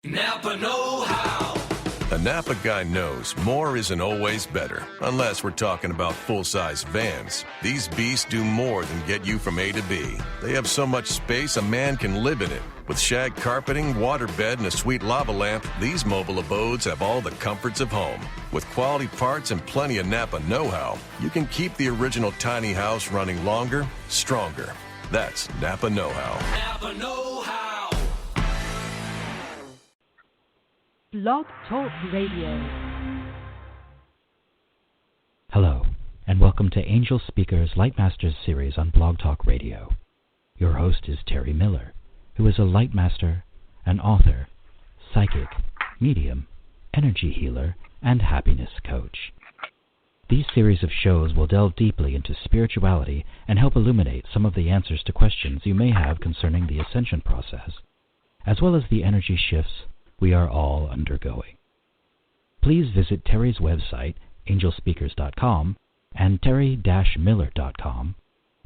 Napa know-how. A Napa guy knows more isn't always better, unless we're talking about full-size vans. These beasts do more than get you from A to B. They have so much space a man can live in it. With shag carpeting, waterbed, and a sweet lava lamp, these mobile abodes have all the comforts of home. With quality parts and plenty of Napa know-how, you can keep the original tiny house running longer, stronger. That's Napa know-how. Napa know-how. Blogtalk Radio. Hello, and welcome to Angelspeakers LightMaster series on Blogtalk Radio. Your host is Terry Miller, who is a LightMaster, an author, psychic, medium, energy healer, and happiness coach. These series of shows will delve deeply into spirituality and help illuminate some of the answers to questions you may have concerning the ascension process, as well as the energy shifts we are all undergoing. Please visit Terry's website, angelspeakers.com, and terry-miller.com,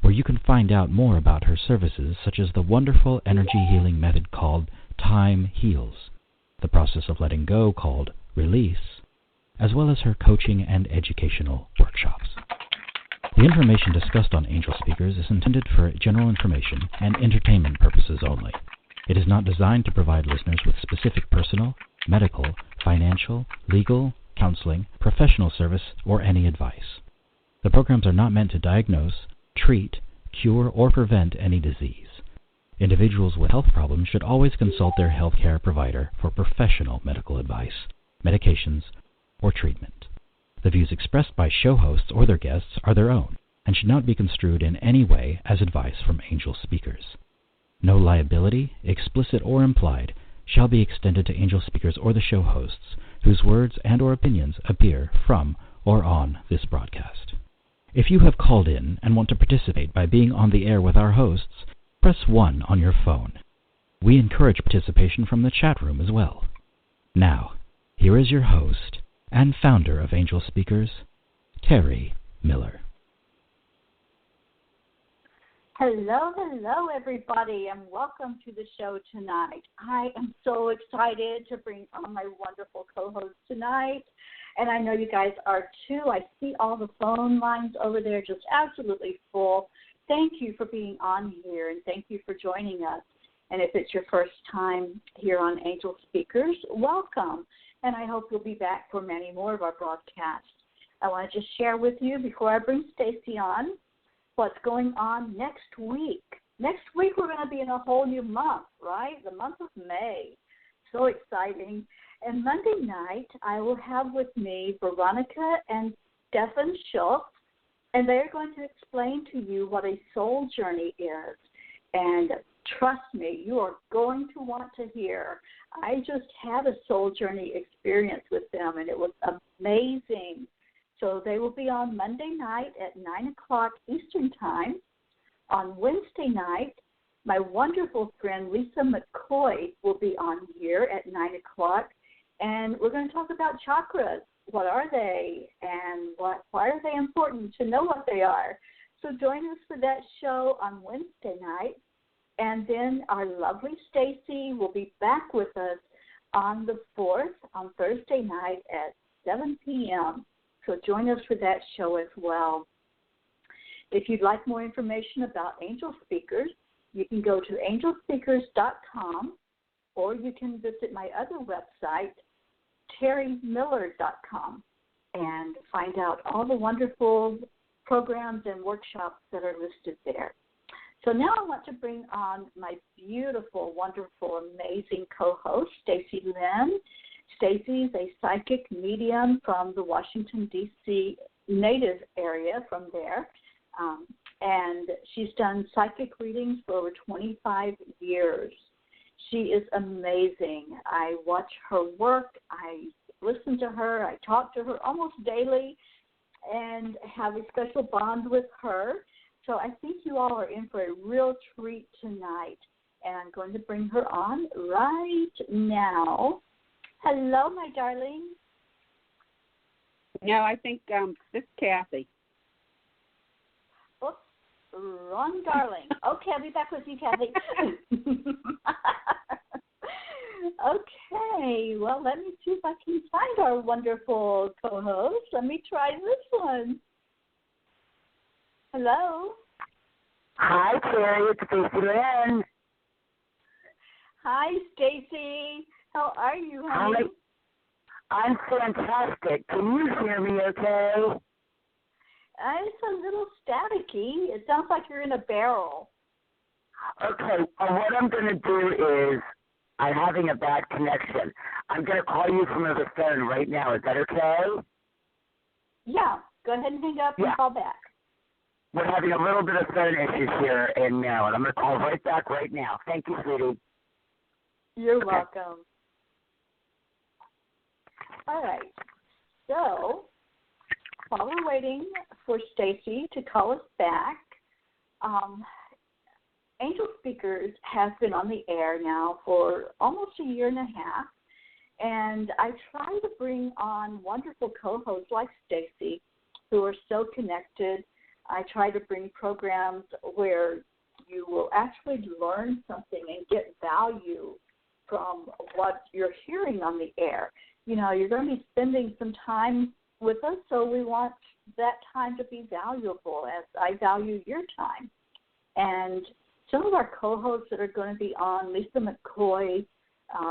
where you can find out more about her services such as the wonderful energy healing method called Time Heals, the process of letting go called Release, as well as her coaching and educational workshops. The information discussed on Angel Speakers is intended for general information and entertainment purposes only. It is not designed to provide listeners with specific personal, medical, financial, legal, counseling, professional service, or any advice. The programs are not meant to diagnose, treat, cure, or prevent any disease. Individuals with health problems should always consult their healthcare provider for professional medical advice, medications, or treatment. The views expressed by show hosts or their guests are their own and should not be construed in any way as advice from Angel Speakers. No liability, explicit or implied, shall be extended to Angel Speakers or the show hosts, whose words and or opinions appear from or on this broadcast. If you have called in and want to participate by being on the air with our hosts, press 1 on your phone. We encourage participation from the chat room as well. Now, here is your host and founder of Angel Speakers, Terry Miller. Hello, everybody, and welcome to the show tonight. I am so excited to bring on my wonderful co-host tonight, and I know you guys are too. I see all the phone lines over there just absolutely full. Thank you for being on here, and thank you for joining us. And if it's your first time here on Angel Speakers, welcome, and I hope you'll be back for many more of our broadcasts. I want to just share with you, before I bring Stacey on, what's going on next week. Next week we're going to be in a whole new month, right? The month of May. So exciting. And Monday night I will have with me Veronica and Stefan Schultz, and they're going to explain to you what a soul journey is. And trust me, you are going to want to hear. I just had a soul journey experience with them, and it was amazing. So they will be on Monday night at 9 o'clock Eastern Time. On Wednesday night, my wonderful friend Lisa McCoy will be on here at 9 o'clock, and we're going to talk about chakras. What are they, and why are they important to know what they are? So join us for that show on Wednesday night, and then our lovely Stacey will be back with us on the 4th, on Thursday night at 7 p.m., so join us for that show as well. If you'd like more information about Angel Speakers, you can go to angelspeakers.com, or you can visit my other website, terrymiller.com, and find out all the wonderful programs and workshops that are listed there. So now I want to bring on my beautiful, wonderful, amazing co-host, Stacey Lynn. Stacey is a psychic medium from the Washington, D.C. native area from there, and she's done psychic readings for over 25 years. She is amazing. I watch her work. I listen to her. I talk to her almost daily and have a special bond with her. So I think you all are in for a real treat tonight, and I'm going to bring her on right now. Hello, my darling. No, I think this is Kathy. Oops, wrong darling. Okay, I'll be back with you, Kathy. Okay, well, let me see if I can find our wonderful co-host. Let me try this one. Hello? Hi, Terry. It's Stacey Lynn. Hi, Stacey. How are you, honey? Hi. I'm fantastic. Can you hear me okay? It's a little staticky. It sounds like you're in a barrel. Okay, what I'm going to do is, I'm having a bad connection. I'm going to call you from the phone right now. Is that okay? Yeah, go ahead and hang up and call back. We're having a little bit of phone issues here in Maryland. I'm going to call right back right now. Thank you, sweetie. You're welcome. All right. So, while we're waiting for Stacey to call us back, Angelspeakers has been on the air now for almost a year and a half, and I try to bring on wonderful co-hosts like Stacey who are so connected. I try to bring programs where you will actually learn something and get value from what you're hearing on the air. You know, you're going to be spending some time with us, so we want that time to be valuable, as I value your time. And some of our co-hosts that are going to be on, Lisa McCoy,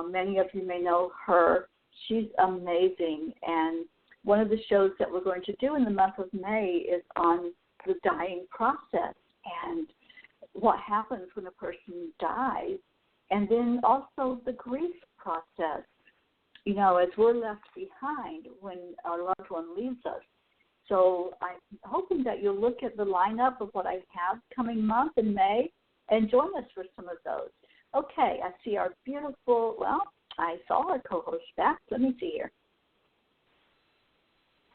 many of you may know her. She's amazing. And one of the shows that we're going to do in the month of May is on the dying process and what happens when a person dies, and then also the grief process, you know, as we're left behind when our loved one leaves us. So I'm hoping that you'll look at the lineup of what I have coming month in May and join us for some of those. Okay, I see our beautiful, I saw our co-host back. Let me see here.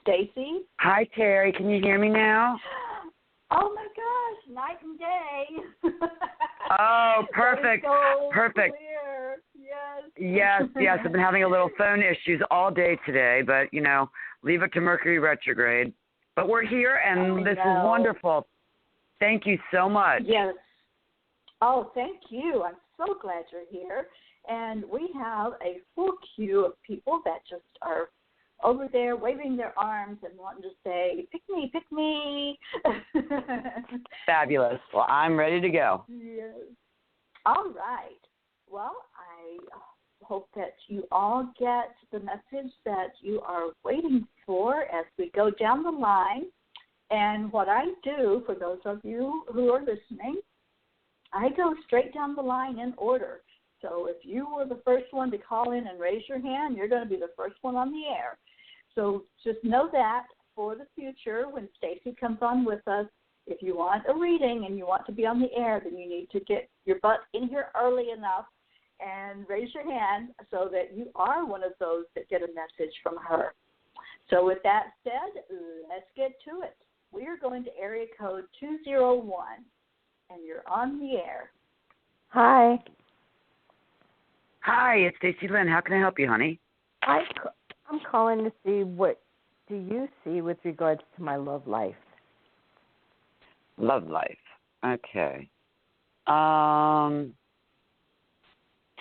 Stacey? Hi, Terry. Can you hear me now? Oh, my gosh, night and day. Oh, perfect. So perfect. Clear. Yes. Yes. I've been having a little phone issues all day today, but, you know, leave it to Mercury retrograde. But we're here, and this is wonderful. Thank you so much. Yes. Oh, thank you. I'm so glad you're here. And we have a full queue of people that just are over there waving their arms and wanting to say, pick me, pick me. Fabulous. Well, I'm ready to go. Yes. All right. Well, I hope that you all get the message that you are waiting for as we go down the line. And what I do, for those of you who are listening, I go straight down the line in order. So if you were the first one to call in and raise your hand, you're going to be the first one on the air. So just know that for the future, when Stacey comes on with us, if you want a reading and you want to be on the air, then you need to get your butt in here early enough and raise your hand so that you are one of those that get a message from her. So with that said, let's get to it. We are going to area code 201, and you're on the air. Hi. Hi, it's Stacey Lynn. How can I help you, honey? I'm calling to see what do you see with regards to my love life. Love life. Okay.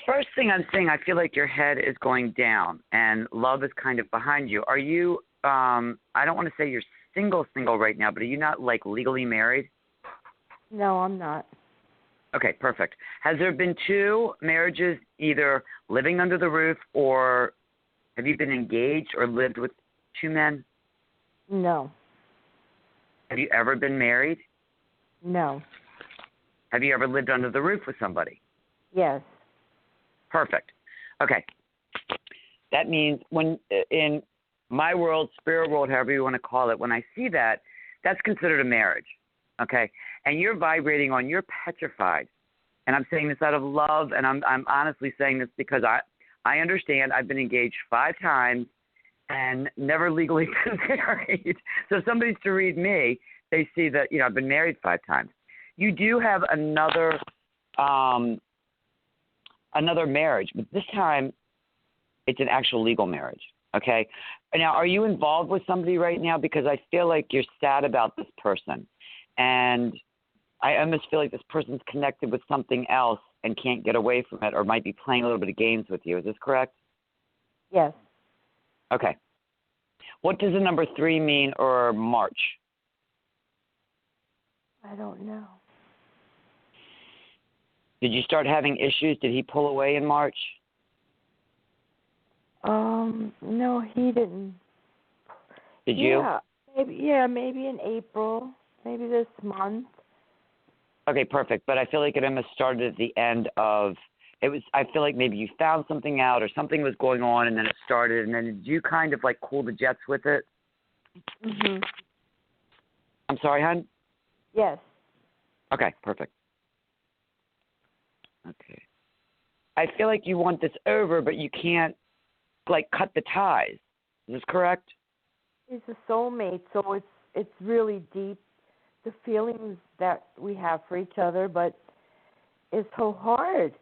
First thing I'm saying, I feel like your head is going down and love is kind of behind you. Are you, I don't want to say you're single right now, but are you not, like, legally married? No, I'm not. Okay, perfect. Has there been 2 marriages, either living under the roof, or have you been engaged or lived with 2 men? No. Have you ever been married? No. Have you ever lived under the roof with somebody? Yes. Perfect. Okay. That means when in my world, spirit world, however you want to call it, when I see that, that's considered a marriage. Okay? And you're vibrating on, you're petrified. And I'm saying this out of love, and I'm honestly saying this because I understand I've been engaged 5 times and never legally been married. So if somebody's to read me, they see that, you know, I've been married 5 times. You do have another marriage, but this time it's an actual legal marriage, okay? Now, are you involved with somebody right now? Because I feel like you're sad about this person, and I almost feel like this person's connected with something else, and can't get away from it or might be playing a little bit of games with you. Is this correct? Yes. Okay. What does the number 3 mean or March? I don't know. Did you start having issues? Did he pull away in March? No, he didn't. Did you? Maybe in April, maybe this month. Okay, perfect. But I feel like it almost started at the end of it was. I feel like maybe you found something out or something was going on, and then it started, and then did you kind of like cool the jets with it? Mhm. I'm sorry, hon? Yes. Okay, perfect. Okay. I feel like you want this over, but you can't, like, cut the ties. Is this correct? He's a soulmate, so it's really deep, the feelings that we have for each other, but it's so hard.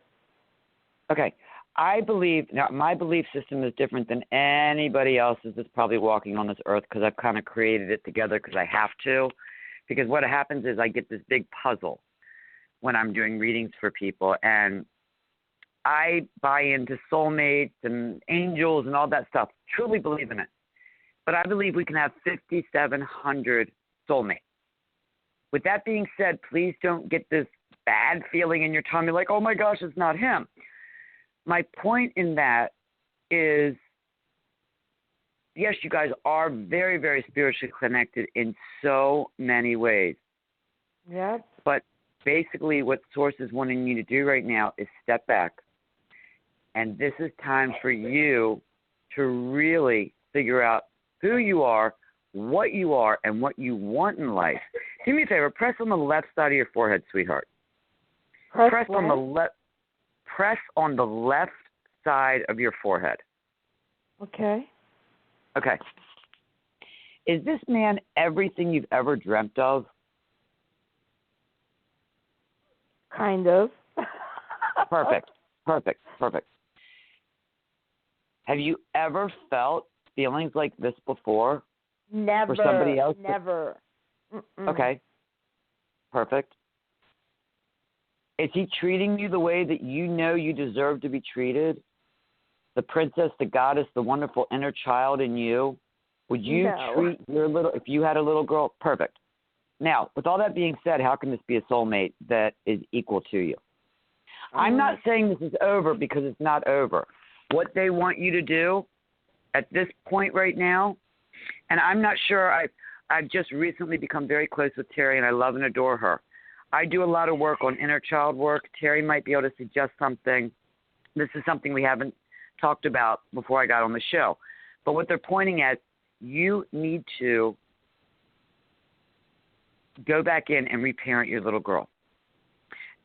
Okay. I believe, now my belief system is different than anybody else's that's probably walking on this earth because I've kind of created it together because I have to. Because what happens is I get this big puzzle when I'm doing readings for people, and I buy into soulmates and angels and all that stuff. Truly believe in it. But I believe we can have 5,700 soulmates. With that being said, please don't get this bad feeling in your tummy like, oh my gosh, it's not him. My point in that is, yes, you guys are very, very spiritually connected in so many ways. Yep. But basically what Source is wanting you to do right now is step back. And this is time for you to really figure out who you are, what you are, and what you want in life. Do me a favor. Press on the left side of your forehead, sweetheart. Press on the left. Press on the left side of your forehead. Okay. Okay. Is this man everything you've ever dreamt of? Kind of. Perfect. Perfect. Perfect. Have you ever felt feelings like this before? Never. For somebody else? Never. Okay. Perfect. Is he treating you the way that you know you deserve to be treated? The princess, the goddess, the wonderful inner child in you? Would you treat your little, if you had a little girl? Perfect. Now, with all that being said, how can this be a soulmate that is equal to you? I'm not saying this is over because it's not over. What they want you to do at this point right now, and I'm not sure, I've just recently become very close with Terry, and I love and adore her. I do a lot of work on inner child work. Terry might be able to suggest something. This is something we haven't talked about before I got on the show. But what they're pointing at, you need to go back in and reparent your little girl.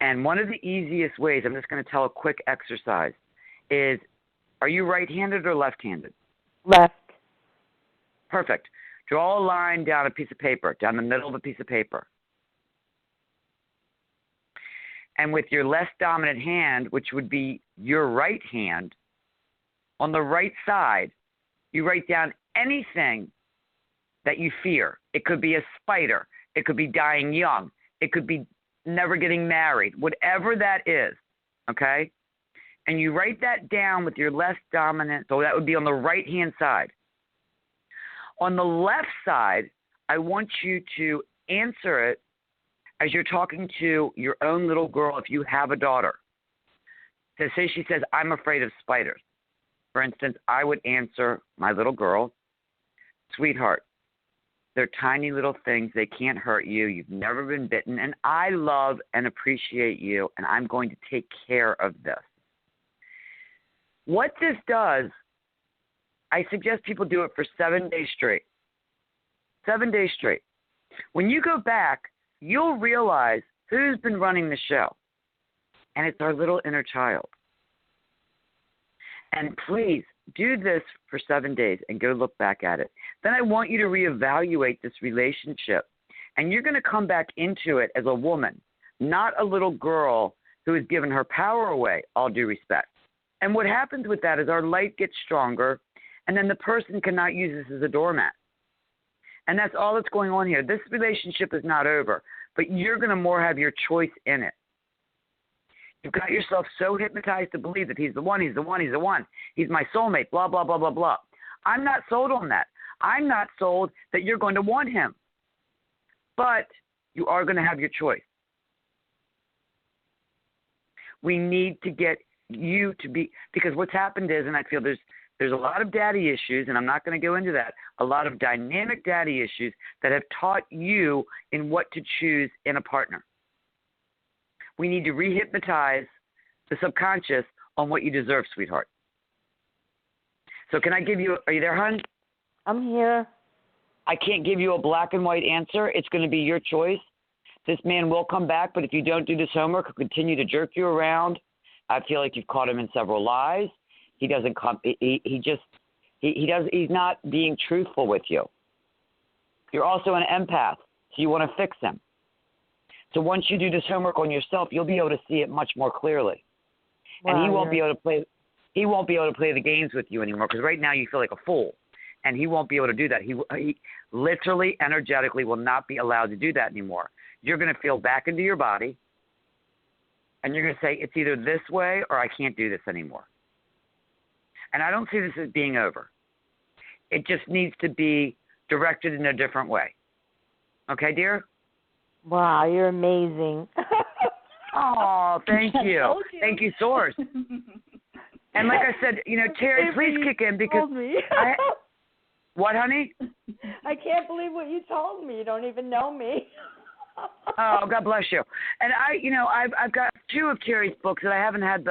And one of the easiest ways, I'm just going to tell a quick exercise, is are you right-handed or left-handed? Left. Perfect. Draw a line down a piece of paper, down the middle of a piece of paper. And with your less dominant hand, which would be your right hand, on the right side, you write down anything that you fear. It could be a spider. It could be dying young. It could be never getting married, whatever that is, okay? And you write that down with your less dominant, so that would be on the right-hand side. On the left side, I want you to answer it as you're talking to your own little girl if you have a daughter. So say she says, I'm afraid of spiders. For instance, I would answer my little girl, sweetheart, they're tiny little things. They can't hurt you. You've never been bitten. And I love and appreciate you, and I'm going to take care of this. What this does, I suggest people do it for 7 days straight. 7 days straight. When you go back, you'll realize who's been running the show. And it's our little inner child. And please do this for 7 days and go look back at it. Then I want you to reevaluate this relationship. And you're going to come back into it as a woman, not a little girl who has given her power away, all due respect. And what happens with that is our light gets stronger, and then the person cannot use this as a doormat. And that's all that's going on here. This relationship is not over, but you're going to more have your choice in it. You've got yourself so hypnotized to believe that he's the one, he's the one, he's the one. He's my soulmate, blah, blah, blah, blah, blah. I'm not sold on that. I'm not sold that you're going to want him. But you are going to have your choice. We need to get you to be, because what's happened is, and I feel there's a lot of daddy issues, and I'm not going to go into that, a lot of dynamic daddy issues that have taught you in what to choose in a partner. We need to rehypnotize the subconscious on what you deserve, sweetheart. So can I give you, are you there, hon? I'm here. I can't give you a black and white answer. It's going to be your choice. This man will come back, but if you don't do this homework, he'll continue to jerk you around. I feel like you've caught him in several lies. He doesn't come. He's not being truthful with you. You're also an empath, so you want to fix him. So once you do this homework on yourself, you'll be able to see it much more clearly. Wow, and he won't be able to play. He won't be able to play the games with you anymore because right now you feel like a fool, and he won't be able to do that. He literally, energetically, will not be allowed to do that anymore. You're going to feel back into your body, and you're going to say, it's either this way or I can't do this anymore. And I don't see this as being over. It just needs to be directed in a different way. Okay, dear? Wow, you're amazing. Oh, thank you. Thank you, Source. And like I said, Terry, please kick in because what, honey? I can't believe what you told me. You don't even know me. Oh, God bless you. And I've got 2 of Terry's books that I haven't had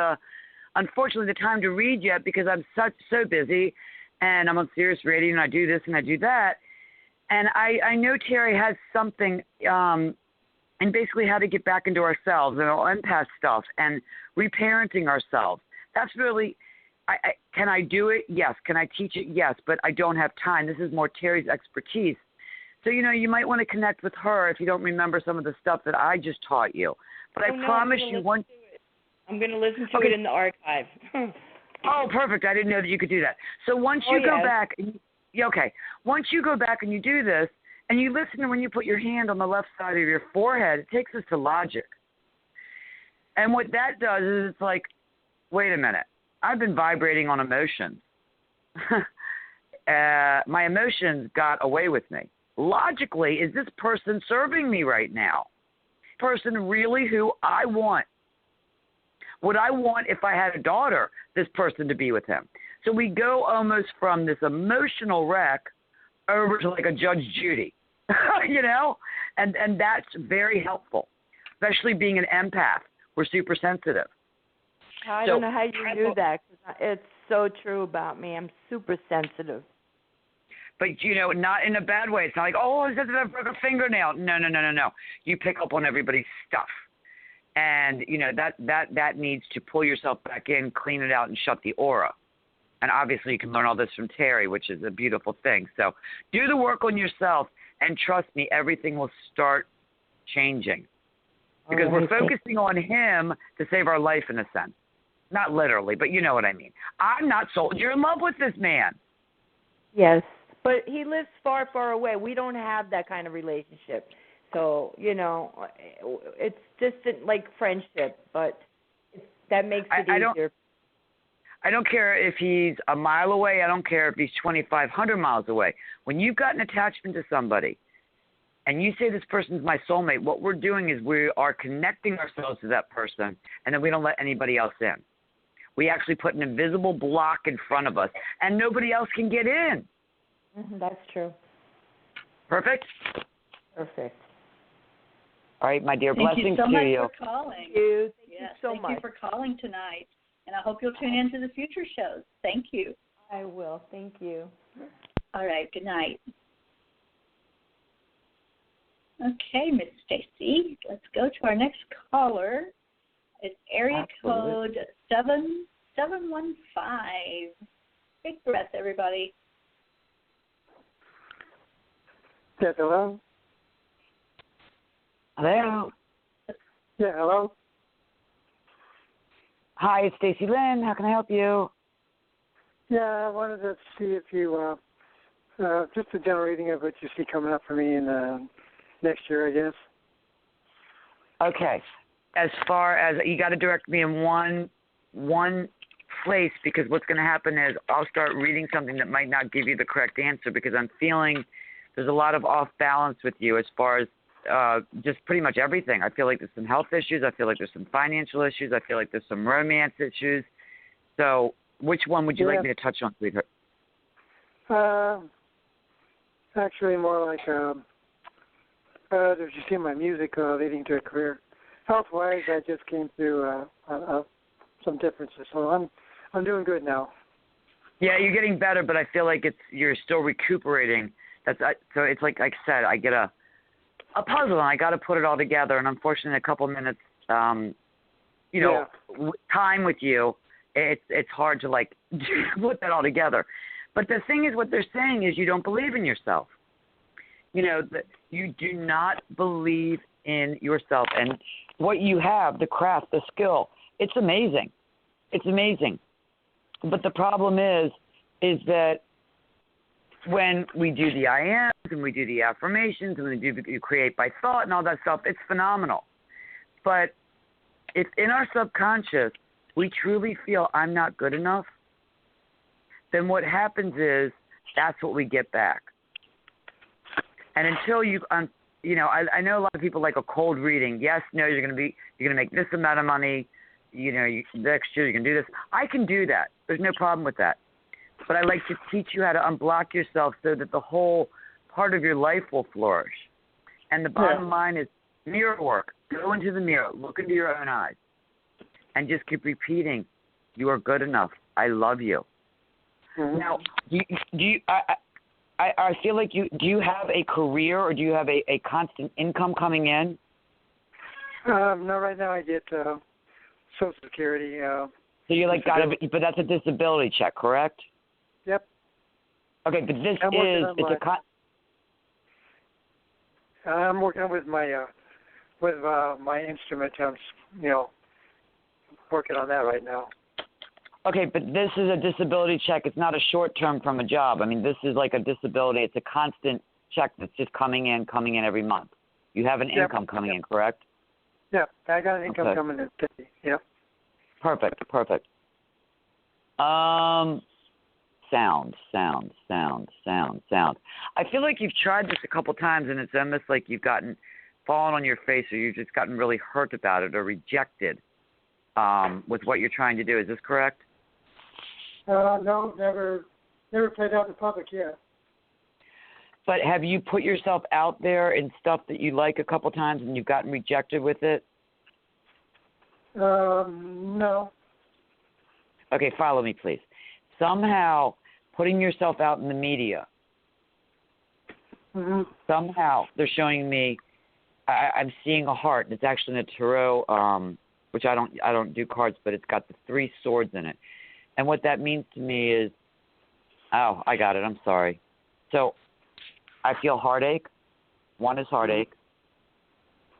unfortunately, the time to read yet because I'm so busy, and I'm on Sirius Radio, and I do this and I do that. And I know Terry has something, and basically how to get back into ourselves and all empath stuff and reparenting ourselves. That's really, can I do it? Yes. Can I teach it? Yes. But I don't have time. This is more Terry's expertise. So, you might want to connect with her if you don't remember some of the stuff that I just taught you. But I promise you one. I'm going to listen to it in the archive. Oh, perfect. I didn't know that you could do that. So once you go back, once you go back and you do this, and you listen to when you put your hand on the left side of your forehead, it takes us to logic. And what that does is it's like, wait a minute, I've been vibrating on emotions. My emotions got away with me. Logically, is this person serving me right now? Person really who I want? Would I want, if I had a daughter, this person to be with him? So we go almost from this emotional wreck over to like a Judge Judy, and that's very helpful, especially being an empath. We're super sensitive. I don't know how you do that. 'Cause it's so true about me. I'm super sensitive. But, not in a bad way. It's not like, oh, I broke a fingernail. No. You pick up on everybody's stuff. And, that needs to pull yourself back in, clean it out, and shut the aura. And obviously you can learn all this from Terry, which is a beautiful thing. So do the work on yourself, and trust me, everything will start changing. Because we're focusing on him to save our life in a sense. Not literally, but you know what I mean. I'm not sold. You're in love with this man. Yes, but he lives far, far away. We don't have that kind of relationship. So, it's distant like friendship, but that makes it easier. I don't care if he's a mile away. I don't care if he's 2,500 miles away. When you've got an attachment to somebody and you say this person's my soulmate, what we're doing is we are connecting ourselves to that person, and then we don't let anybody else in. We actually put an invisible block in front of us, and nobody else can get in. That's true. Perfect? Perfect. All right, my dear, blessings to you. Thank you so much for calling. Thank you so much. Thank you for calling tonight, and I hope you'll tune in to the future shows. Thank you. I will. Thank you. All right, good night. Okay, Miss Stacey, let's go to our next caller. It's area code 7715. Big breath, everybody. Yes, hello? Hello. Yeah, hello? Hi, it's Stacey Lynn. How can I help you? Yeah, I wanted to see if you, just a general reading of what you see coming up for me in next year, I guess. Okay. as far as you got to direct me in one place, because what's going to happen is I'll start reading something that might not give you the correct answer, because I'm feeling there's a lot of off balance with you as far as just pretty much everything. I feel like there's some health issues. I feel like there's some financial issues. I feel like there's some romance issues. So which one would you like me to touch on, sweetheart? Actually, more like did you see my music leading to a career? Health-wise, I just came through some differences, so I'm doing good now. Yeah, you're getting better, but I feel like you're still recuperating. So it's like I said, I get a puzzle, and I got to put it all together. And unfortunately, a couple minutes, time with you, it's hard to like put that all together. But the thing is, what they're saying is you don't believe in yourself. That you do not believe in yourself, and what you have, the craft, the skill, it's amazing. It's amazing. But the problem is that when we do the I ams and we do the affirmations and you create by thought and all that stuff, it's phenomenal. But if in our subconscious we truly feel I'm not good enough, then what happens is that's what we get back. And until I know a lot of people like a cold reading. Yes, no, you're going to make this amount of money. Next year you're going to do this. I can do that. There's no problem with that. But I like to teach you how to unblock yourself so that the whole part of your life will flourish. And the bottom line is mirror work. Go into the mirror. Look into your own eyes. And just keep repeating, you are good enough. I love you. Mm-hmm. Now, I feel like do you have a career, or do you have a constant income coming in? No, right now I get Social Security. So you're like but that's a disability check, correct? Yep. Okay, but this I'm working with my instrument. I'm working on that right now. Okay, but this is a disability check. It's not a short term from a job. I mean, this is like a disability. It's a constant check that's just coming in every month. You have an income coming in, correct? Yeah, I got an income coming in. Yep. Perfect. Sound. I feel like you've tried this a couple times, and it's almost like you've fallen on your face, or you've just gotten really hurt about it or rejected with what you're trying to do. Is this correct? No, never played out in public yet. But have you put yourself out there in stuff that you like a couple times and you've gotten rejected with it? No. Okay, follow me, please. Somehow putting yourself out in the media, somehow they're showing me, I'm seeing a heart, and it's actually in a tarot, which I don't do cards, but it's got the 3 swords in it. And what that means to me is, I got it, I'm sorry. So I feel heartache. 1 is heartache.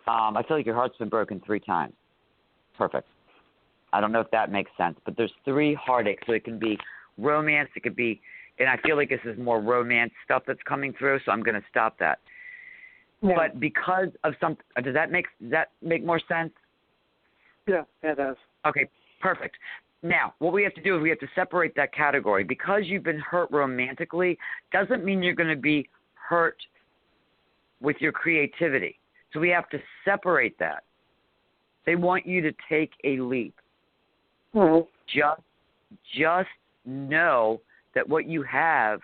I feel like your heart's been broken 3 times. Perfect. I don't know if that makes sense, but there's 3 heartaches. So it can be romance, it could be, and I feel like this is more romance stuff that's coming through, so I'm going to stop that. Yeah. But because of does that make more sense? Yeah, it does. Okay, perfect. Now, what we have to do is we have to separate that category. Because you've been hurt romantically doesn't mean you're going to be hurt with your creativity. So we have to separate that. They want you to take a leap. Mm-hmm. Just know that what you have,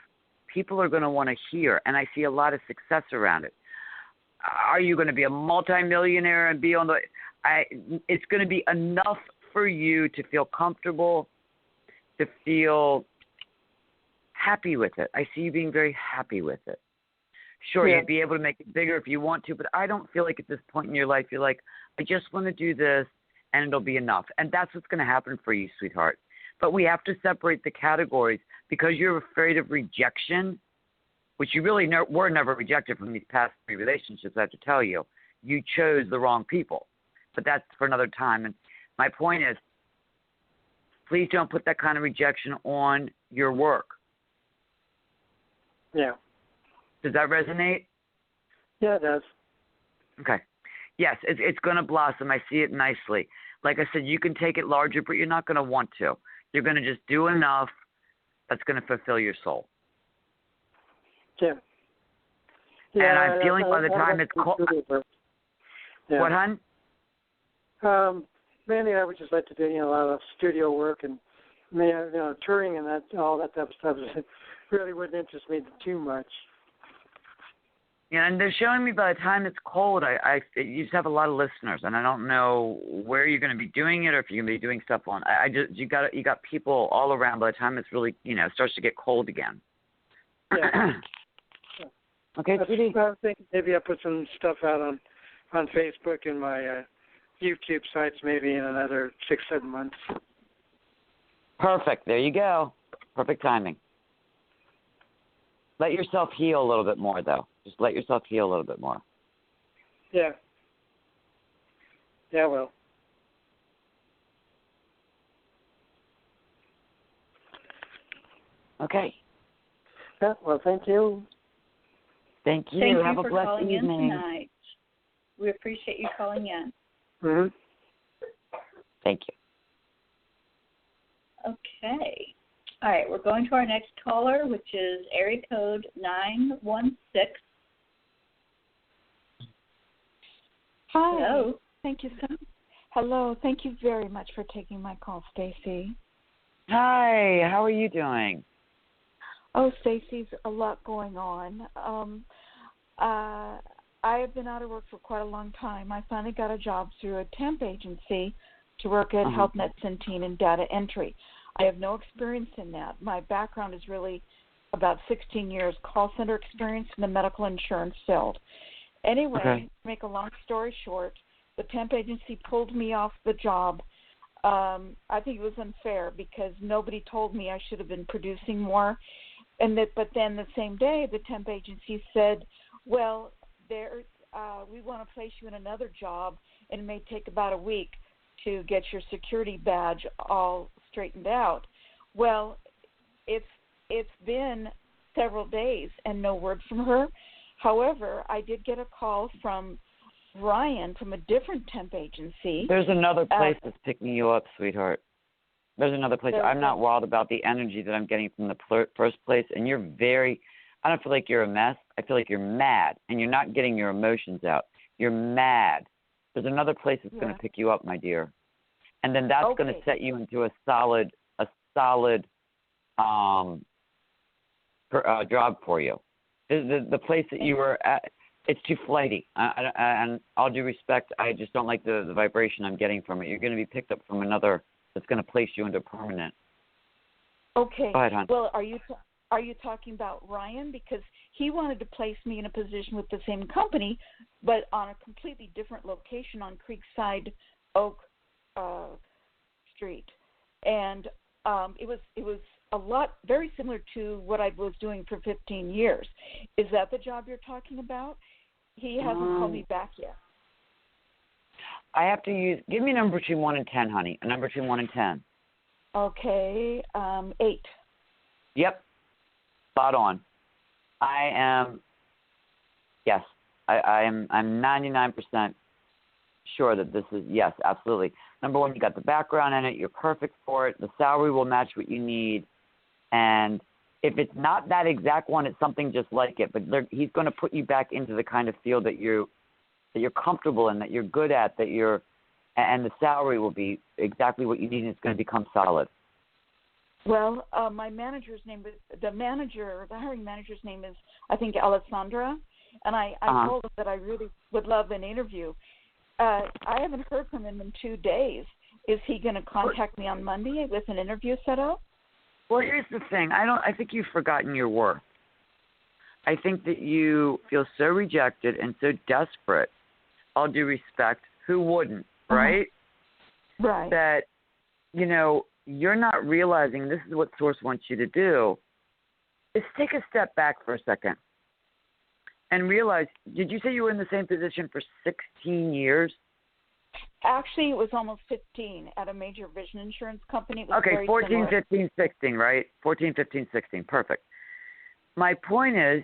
people are going to want to hear, and I see a lot of success around it. Are you going to be a multimillionaire and be on the? It's going to be enough for you to feel comfortable, to feel happy with it. I see you being very happy with it. Sure, You'd be able to make it bigger if you want to, but I don't feel like at this point in your life you're like, I just want to do this and it'll be enough. And that's what's going to happen for you, sweetheart. But we have to separate the categories because you're afraid of rejection, which you really were never rejected from these past 3 relationships, I have to tell you. You chose the wrong people. But that's for another time. And my point is, please don't put that kind of rejection on your work. Yeah. Does that resonate? Yeah, it does. Okay. Yes, it's going to blossom. I see it nicely. Like I said, you can take it larger, but you're not going to want to. You're going to just do enough that's going to fulfill your soul. Yeah. And I'm feeling by the time it's cold. Yeah. What, hon? Mainly, I would just like to do a lot of studio work and touring and all that type of stuff. Really wouldn't interest me too much. Yeah, and they're showing me by the time it's cold, you just have a lot of listeners, and I don't know where you're going to be doing it or if you're going to be doing stuff on. You got people all around by the time it's really starts to get cold again. Yeah. Okay, sweetie. I was thinking maybe I'll put some stuff out on Facebook and my YouTube sites maybe in another 6-7 months. Perfect. There you go. Perfect timing. Let yourself heal a little bit more, though. Just let yourself heal a little bit more. Yeah. Yeah, well. Okay. Yeah, well, thank you. Thank you. Thank Have you a for blessed calling evening. in tonight. We appreciate you calling in. Mm-hmm. Thank you. Okay. All right, we're going to our next caller, which is area code 916. Hi. Hello. Thank you so much. Hello. Thank you very much for taking my call, Stacey. Hi. How are you doing? Oh, Stacey's a lot going on. I have been out of work for quite a long time. I finally got a job through a temp agency to work at HealthNet Centene in data entry. I have no experience in that. My background is really about 16 years call center experience in the medical insurance field. Anyway, to make a long story short, the temp agency pulled me off the job. I think it was unfair because nobody told me I should have been producing more. But then the same day, the temp agency said, well, we want to place you in another job, and it may take about a week to get your security badge all straightened out. Well, it's been several days and no word from her. However, I did get a call from Ryan from a different temp agency. There's another place that's picking you up, sweetheart. There's another place. I'm not wild about the energy that I'm getting from the first place, and you're I don't feel like you're a mess. I feel like you're mad, and you're not getting your emotions out. You're mad. There's another place that's going to pick you up, my dear. And then that's going to set you into a solid job for you. The place that you were at, it's too flighty. And all due respect, I just don't like the vibration I'm getting from it. You're going to be picked up from another that's going to place you into permanent. Okay. Go ahead, hon. Well, are you talking about Ryan? Because he wanted to place me in a position with the same company, but on a completely different location on Creekside Oak Street, and it was a lot very similar to what I was doing for 15 years. Is that the job you're talking about? He hasn't called me back yet. I have to give me a number between 1 and 10, honey. A number between 1 and 10. Okay, 8. Yep. Spot on. I'm 99% sure that this is, yes, absolutely. Number one, you got the background in it. You're perfect for it. The salary will match what you need. And if it's not that exact one, it's something just like it. But he's going to put you back into the kind of field that you're comfortable in, that you're good at, and the salary will be exactly what you need, and it's going to become solid. Well, my manager's name, the hiring manager's name is, I think, Alessandra, and I told him that I really would love an interview. I haven't heard from him in 2 days. Is he going to contact me on Monday with an interview set up? Well, here's the thing. I think you've forgotten your worth. I think that you feel so rejected and so desperate, all due respect, who wouldn't, right? Right. That, you're not realizing this is what Source wants you to do, is take a step back for a second and realize, did you say you were in the same position for 16 years? Actually, it was almost 15 at a major vision insurance company. It was okay, 14, similar. 15, 16, right? 14, 15, 16. Perfect. My point is,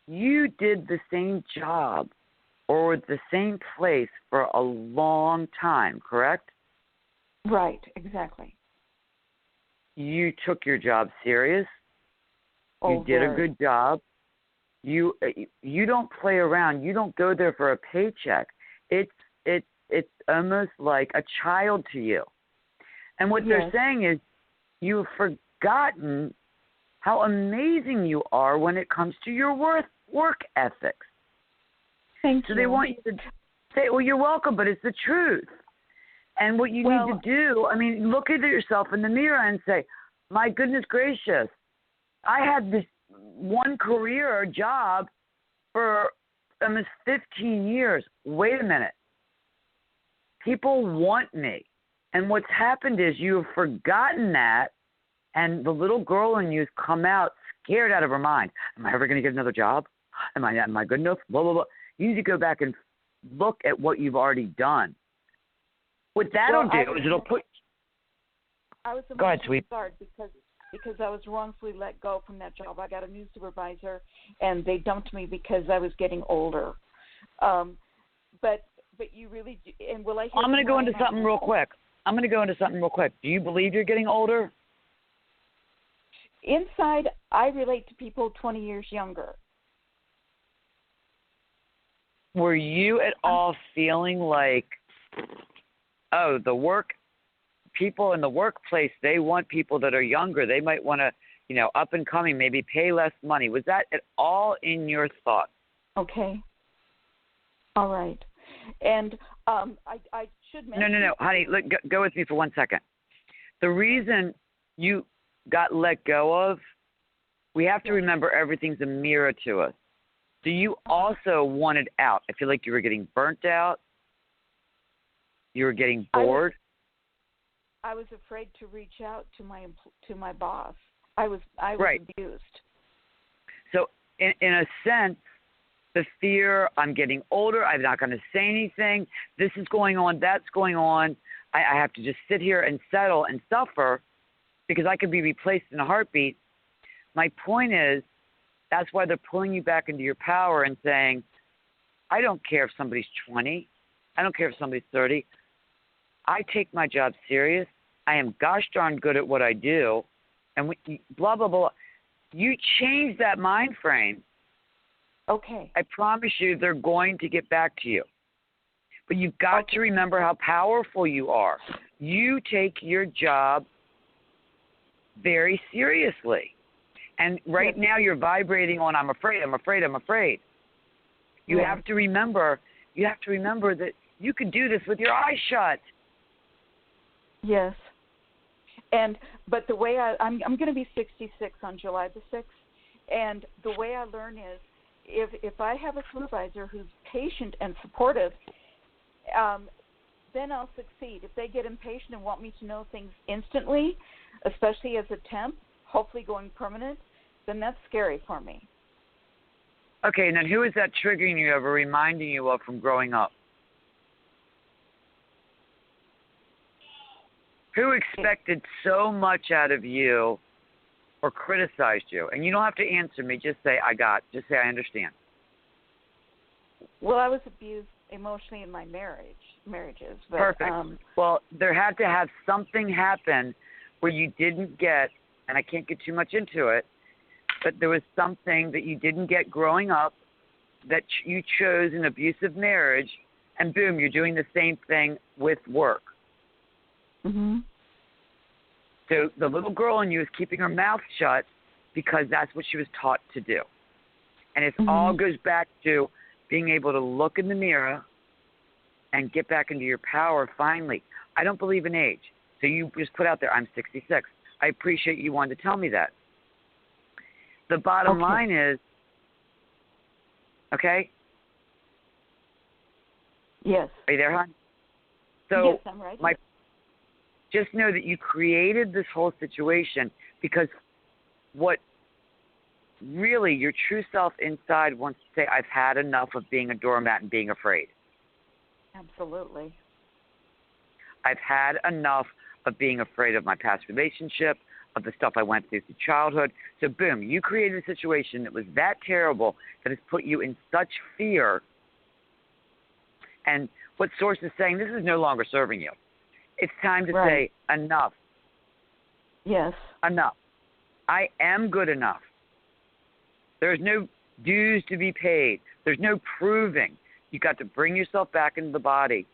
you did the same job or at the same place for a long time, correct? Right, exactly. You took your job serious. Oh, You did a very. good job. You don't play around. You don't go there for a paycheck. It's almost like a child to you. And what they're saying is you've forgotten how amazing you are when it comes to your work ethics. Thank you. So they want you to say, well, you're welcome, but it's the truth. And what you need to do, I mean, look at yourself in the mirror and say, my goodness gracious, I had this one career or job for almost 15 years. Wait a minute. People want me. And what's happened is you have forgotten that, and the little girl in you has come out scared out of her mind. Am I ever going to get another job? Am I good enough? Blah, blah, blah. You need to go back and look at what you've already done. What that'll do is it'll put... I was Go ahead, sweet. Because I was wrongfully let go from that job. I got a new supervisor, and they dumped me because I was getting older. But you really do, and will I hear... I'm going to go into something real quick. Do you believe you're getting older? Inside, I relate to people 20 years younger. Were you at all feeling like, oh, people in the workplace, they want people that are younger. They might want to, up and coming, maybe pay less money. Was that at all in your thoughts? Okay. All right. And I should mention... No, honey, go with me for 1 second. The reason you got let go of, we have to remember everything's a mirror to us. So you also wanted out. I feel like you were getting burnt out. You were getting bored. I was afraid to reach out to my boss. I was right. abused. So in a sense, the fear, I'm getting older, I'm not going to say anything, this is going on, that's going on, I have to just sit here and settle and suffer because I could be replaced in a heartbeat. My point is, that's why they're pulling you back into your power and saying, I don't care if somebody's 20, I don't care if somebody's 30, I take my job serious, I am gosh darn good at what I do, and blah, blah, blah. You change that mind frame. Okay. I promise you they're going to get back to you. But you've got to remember how powerful you are. You take your job very seriously. And right now you're vibrating on I'm afraid. You have to remember that you can do this with your eyes shut. Yes. But the way I'm going to be 66 on July the 6th, and the way I learn is if I have a supervisor who's patient and supportive, then I'll succeed. If they get impatient and want me to know things instantly, especially as a temp, hopefully going permanent, then that's scary for me. Okay, and then who is that triggering you of or reminding you of from growing up? Who expected so much out of you or criticized you? And you don't have to answer me. Just say, just say, I understand. Well, I was abused emotionally in my marriages. But, perfect. Well, there had to have something happen where you didn't get, and I can't get too much into it, but there was something that you didn't get growing up that you chose an abusive marriage, and boom, you're doing the same thing with work. Mm-hmm. So the little girl in you is keeping her mouth shut because that's what she was taught to do. And it all goes back to being able to look in the mirror and get back into your power finally. I don't believe in age. So you just put out there, I'm 66. I appreciate you wanted to tell me that. The bottom line is, okay? Yes. Are you there, hon? So yes, I'm right. Just know that you created this whole situation because what really your true self inside wants to say, I've had enough of being a doormat and being afraid. Absolutely. I've had enough of being afraid of my past relationship, of the stuff I went through childhood. So boom, you created a situation that was that terrible that has put you in such fear And what Source is saying, this is no longer serving you. It's time to say enough. Yes. Enough. I am good enough. There's no dues to be paid. There's no proving. You got to bring yourself back into the body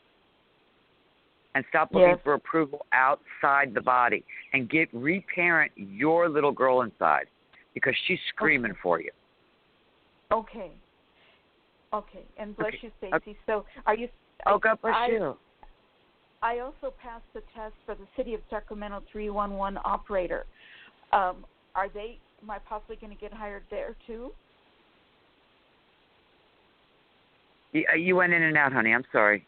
and stop looking for approval outside the body and reparent your little girl inside because she's screaming for you. Okay. And bless you, Stacey. Okay. So are you? God bless you. I also passed the test for the City of Sacramento 311 operator. Am I possibly going to get hired there too? You went in and out, honey. I'm sorry.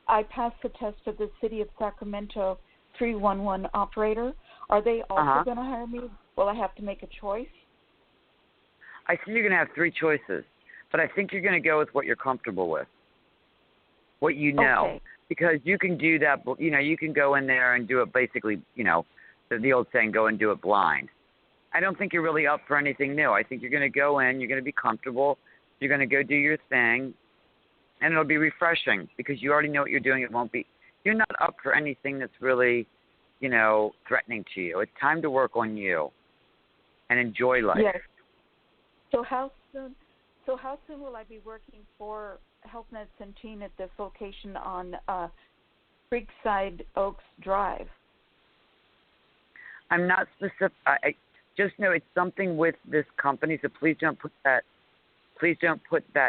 I passed the test for the City of Sacramento 311 operator. Are they also going to hire me? Will I have to make a choice? I think you're going to have 3 choices, but I think you're going to go with what you're comfortable with, what you know. Okay. Because you can do that, you can go in there and do it basically, the old saying, go and do it blind. I don't think you're really up for anything new. I think you're going to go in, you're going to be comfortable, you're going to go do your thing, and it'll be refreshing because you already know what you're doing. You're not up for anything that's really, threatening to you. It's time to work on you and enjoy life. Yes. So how soon will I be working for HealthNet Centene at this location on Creekside Oaks Drive? I'm not specific. I just know it's something with this company, so please don't put that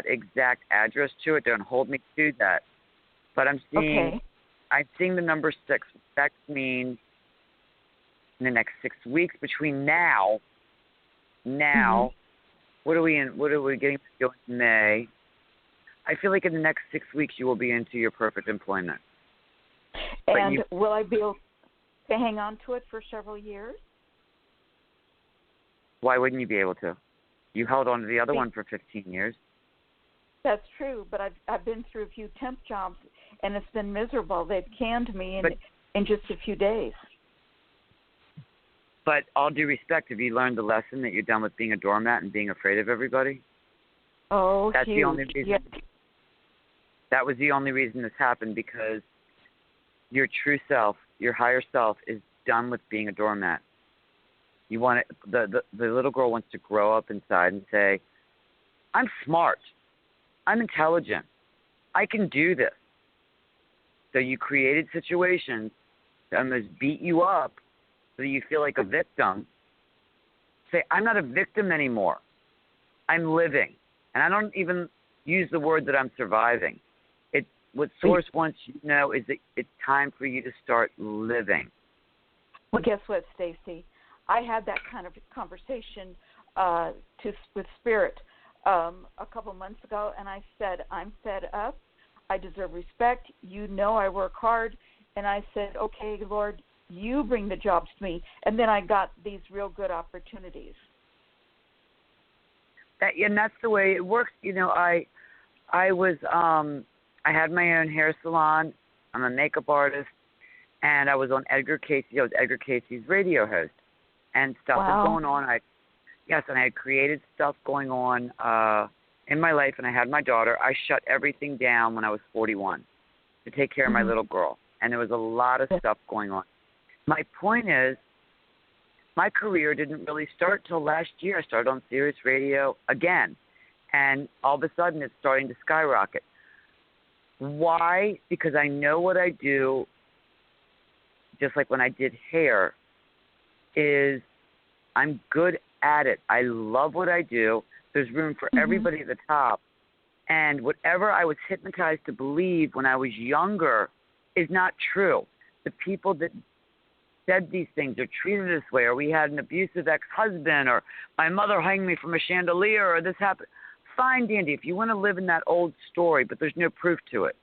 exact address to it. Don't hold me to that. But I'm seeing the number 6. That means in the next 6 weeks between now. What are we in? What are we getting to go in May? I feel like in the next 6 weeks you will be into your perfect employment. And will I be able to hang on to it for several years? Why wouldn't you be able to? You held on to the other one for 15 years. That's true, but I've been through a few temp jobs, and it's been miserable. They've canned me in just a few days. But all due respect, have you learned the lesson that you're done with being a doormat and being afraid of everybody? Oh, that's huge. The only reason. Yes. That was the only reason this happened, because your true self, your higher self, is done with being a doormat. You want the little girl wants to grow up inside and say, I'm smart. I'm intelligent. I can do this. So you created situations that almost beat you up so you feel like a victim. Say, I'm not a victim anymore. I'm living. And I don't even use the word that I'm surviving. What Source wants you to know is that it's time for you to start living. Well, guess what, Stacey? I had that kind of conversation with Spirit a couple months ago, and I said, I'm fed up. I deserve respect. I work hard. And I said, okay, Lord, you bring the jobs to me. And then I got these real good opportunities. And that's the way it works. I had my own hair salon. I'm a makeup artist. And I was on Edgar Casey. I was Edgar Casey's radio host. And stuff was going on. And I had created stuff going on in my life, and I had my daughter. I shut everything down when I was 41 to take care of my little girl. And there was a lot of stuff going on. My point is, my career didn't really start till last year. I started on Sirius Radio again. And all of a sudden, it's starting to skyrocket. Why? Because I know what I do, just like when I did hair, is I'm good at it. I love what I do. There's room for everybody at the top. And whatever I was hypnotized to believe when I was younger is not true. The people that said these things are treated this way, or we had an abusive ex-husband, or my mother hung me from a chandelier, or this happened. Fine, dandy, if you want to live in that old story, but there's no proof to it.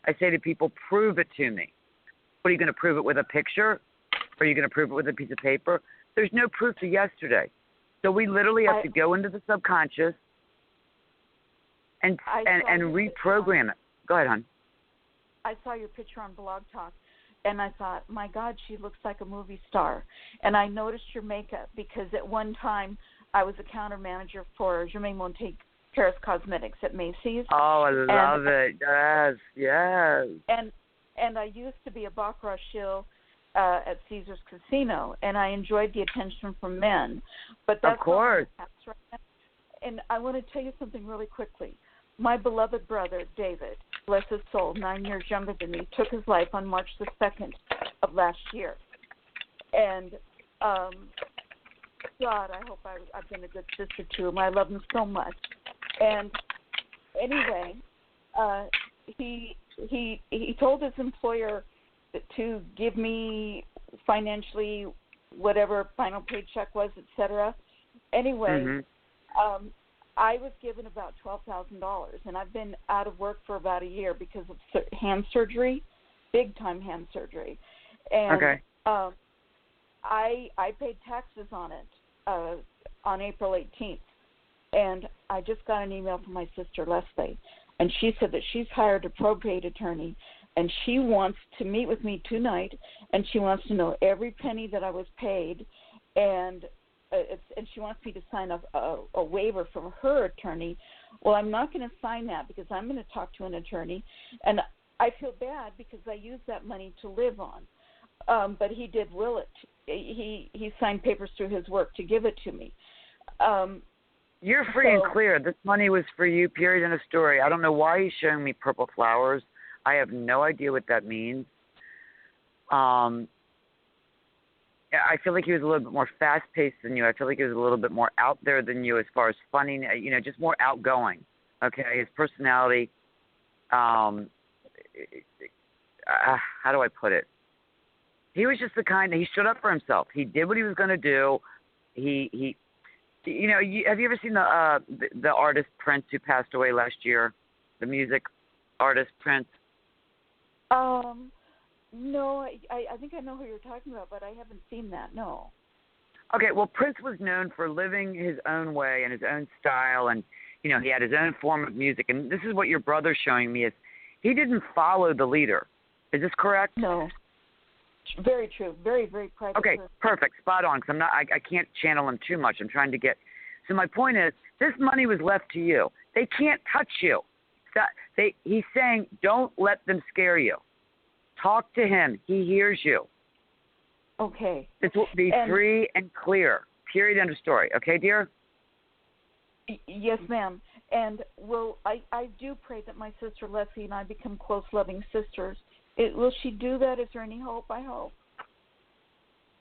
I say to people, prove it to me. What, are you going to prove it with a picture? Or are you going to prove it with a piece of paper? There's no proof to yesterday. So we literally have to go into the subconscious and reprogram it. Go ahead, hon. I saw your picture on Blogtalk, and I thought, my God, she looks like a movie star. And I noticed your makeup because at one time I was a counter manager for Germaine Harris Cosmetics at Macy's. Oh, I love it. Yes. And I used to be a baccarat shill at Caesar's Casino, and I enjoyed the attention from men. But that's of course. Not right now. And I want to tell you something really quickly. My beloved brother, David, bless his soul, 9 years younger than me, took his life on March the 2nd of last year. And God, I hope I've been a good sister to him. I love him so much. And anyway, he told his employer to give me financially whatever final paycheck was, etc. Anyway, I was given about $12,000, and I've been out of work for about a year because of hand surgery, big time hand surgery. And I paid taxes on it on April 18th, and I just got an email from my sister Leslie, and she said that she's hired a probate attorney, and she wants to meet with me tonight, and she wants to know every penny that I was paid, and she wants me to sign a waiver from her attorney. Well, I'm not going to sign that because I'm going to talk to an attorney, and I feel bad because I used that money to live on. But he did will it. He signed papers through his work to give it to me. You're free and clear. This money was for you, period, end of story. I don't know why he's showing me purple flowers. I have no idea what that means. I feel like he was a little bit more fast-paced than you. I feel like he was a little bit more out there than you as far as funny, just more outgoing. Okay, his personality, how do I put it? He was just the kind that he stood up for himself. He did what he was going to do. He have you ever seen the artist Prince who passed away last year? The music artist Prince? No, I think I know who you're talking about, but I haven't seen that, no. Okay, well, Prince was known for living his own way and his own style, and, he had his own form of music. And this is what your brother's showing me is he didn't follow the leader. Is this correct? No. Very true. Very, very private. Okay, perfect. Spot on, because I can't channel him too much. I'm trying to get – so my point is this money was left to you. They can't touch you. He's saying don't let them scare you. Talk to him. He hears you. Okay. This will be free and clear. Period. End of story. Okay, dear? Yes, ma'am. And I do pray that my sister Leslie and I become close, loving sisters. Will she do that? Is there any hope? I hope.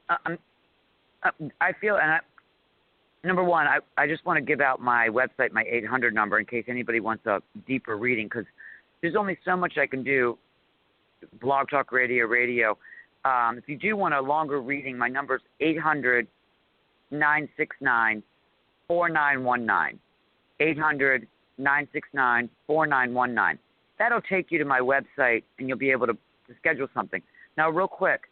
I feel, number one, I just want to give out my website, my 800 number, in case anybody wants a deeper reading, because there's only so much I can do. Blog Talk Radio. If you do want a longer reading, my number is 800-969-4919. 800-969-4919. That'll take you to my website, and you'll be able to schedule something. Now, real quick,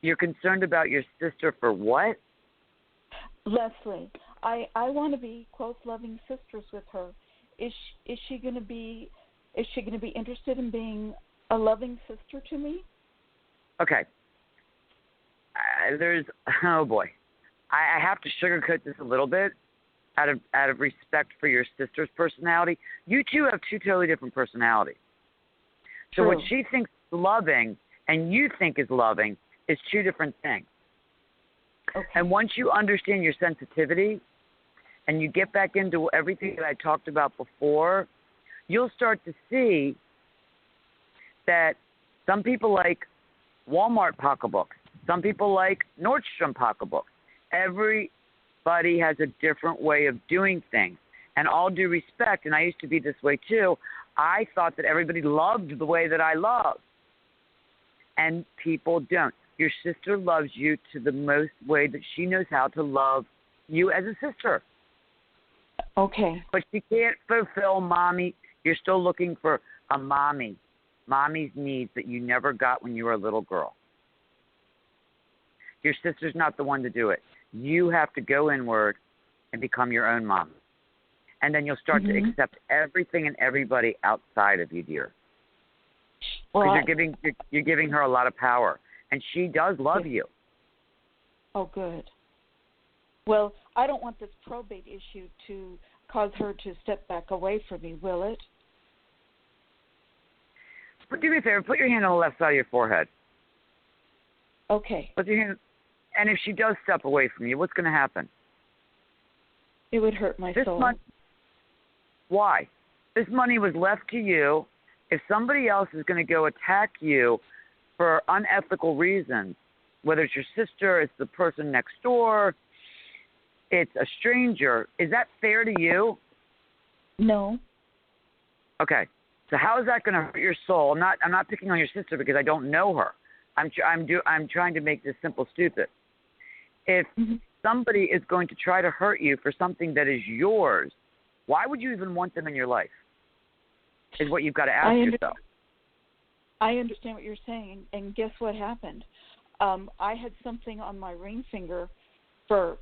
you're concerned about your sister for what? Leslie, I want to be close, loving sisters with her. Is she going to be interested in being a loving sister to me? Okay. Oh boy, I have to sugarcoat this a little bit out of respect for your sister's personality. You two have two totally different personalities. So what she thinks is loving and you think is loving is two different things. Okay. And once you understand your sensitivity and you get back into everything that I talked about before, you'll start to see that some people like Walmart pocketbooks. Some people like Nordstrom pocketbooks. Everybody has a different way of doing things. And all due respect, and I used to be this way too, I thought that everybody loved the way that I love. And people don't. Your sister loves you to the most way that she knows how to love you as a sister. Okay. But she can't fulfill mommy. You're still looking for a mommy's needs that you never got when you were a little girl. Your sister's not the one to do it. You have to go inward and become your own mom. And then you'll start to accept everything and everybody outside of you, dear. Because you're giving her a lot of power. And she does love you. Oh, good. Well, I don't want this probate issue to cause her to step back away from me, will it? But do me a favor. Put your hand on the left side of your forehead. Okay. Put your hand. And if she does step away from you, what's going to happen? It would hurt my soul. Why? This money was left to you. If somebody else is going to go attack you for unethical reasons, whether it's your sister, it's the person next door, it's a stranger, is that fair to you? No. Okay. So how is that going to hurt your soul? I'm not picking on your sister because I don't know her. I'm trying to make this simple stupid. If somebody is going to try to hurt you for something that is yours, why would you even want them in your life? Is what you've got to ask yourself. I understand what you're saying, and guess what happened? I had something on my ring finger for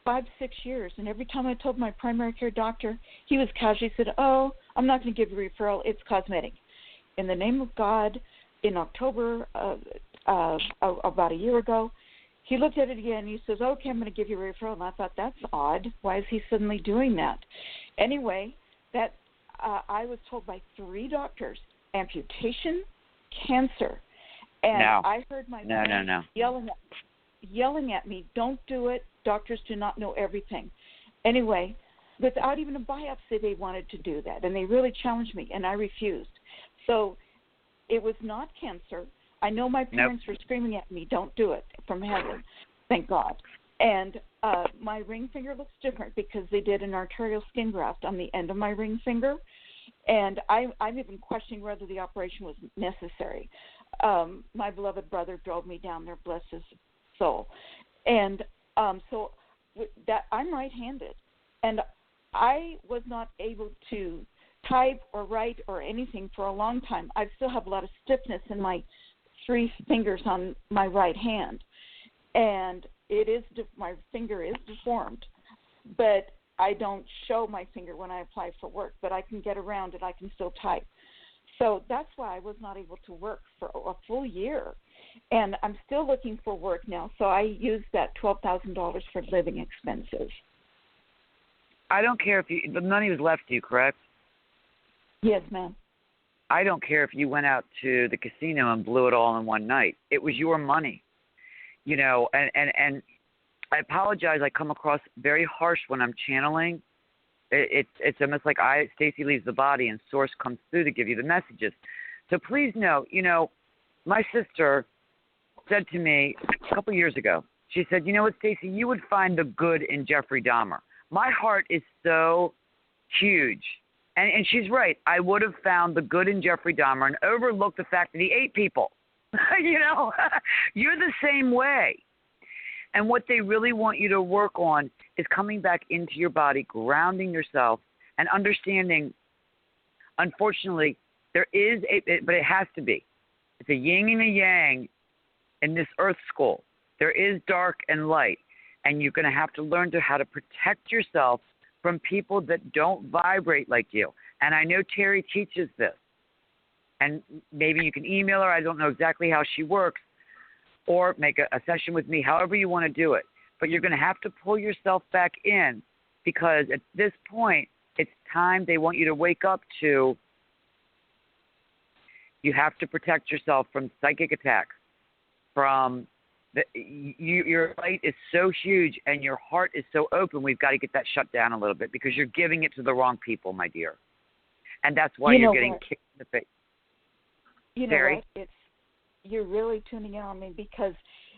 5-6 years, and every time I told my primary care doctor, he was casually said, "Oh, I'm not going to give you a referral. It's cosmetic." In the name of God, in October about a year ago, he looked at it again, and he says, "Okay, I'm going to give you a referral." And I thought, that's odd. Why is he suddenly doing that? Anyway, that I was told by 3 doctors, amputation, cancer. And I heard my parents yelling at me, "Don't do it. Doctors do not know everything." Anyway, without even a biopsy, they wanted to do that. And they really challenged me, and I refused. So it was not cancer. I know my parents were screaming at me, "Don't do it," from heaven, thank God. And my ring finger looks different because they did an arterial skin graft on the end of my ring finger. And I'm even questioning whether the operation was necessary. My beloved brother drove me down there, bless his soul. And so that I'm right-handed. And I was not able to type or write or anything for a long time. I still have a lot of stiffness in my 3 fingers on my right hand. And my finger is deformed. But I don't show my finger when I apply for work, but I can get around it. I can still type. So that's why I was not able to work for a full year. And I'm still looking for work now, so I used that $12,000 for living expenses. I don't care if the money was left to you, correct? Yes, ma'am. I don't care if you went out to the casino and blew it all in one night. It was your money, and I apologize. I come across very harsh when I'm channeling. It's almost like Stacey leaves the body and Source comes through to give you the messages. So please know, my sister said to me a couple years ago, she said, "You know what, Stacey, you would find the good in Jeffrey Dahmer." My heart is so huge. And she's right. I would have found the good in Jeffrey Dahmer and overlooked the fact that he ate people. You're the same way. And what they really want you to work on is coming back into your body, grounding yourself, and understanding, unfortunately, there is but it has to be. It's a yin and a yang in this earth school. There is dark and light, and you're going to have to learn how to protect yourself from people that don't vibrate like you. And I know Terry teaches this. And maybe you can email her. I don't know exactly how she works. Or make a session with me, however you want to do it. But you're going to have to pull yourself back in because at this point, it's time they want you to wake up to. You have to protect yourself from psychic attacks, from your light is so huge and your heart is so open, we've got to get that shut down a little bit because you're giving it to the wrong people, my dear. And that's why you're getting kicked in the face. You know what? You're really tuning in on me because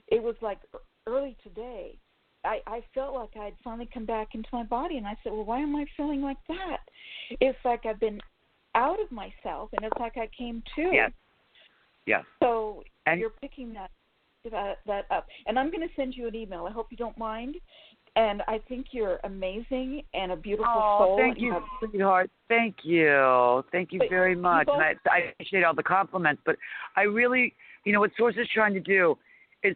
it was like early today. I felt like I had finally come back into my body, and I said, well, why am I feeling like that? It's like I've been out of myself, and it's like I came to. Yes. So you're picking that up. And I'm going to send you an email. I hope you don't mind. And I think you're amazing and a beautiful soul. Thank you, sweetheart. Thank you. Thank you very much. And I appreciate all the compliments. But I really, what Source is trying to do is,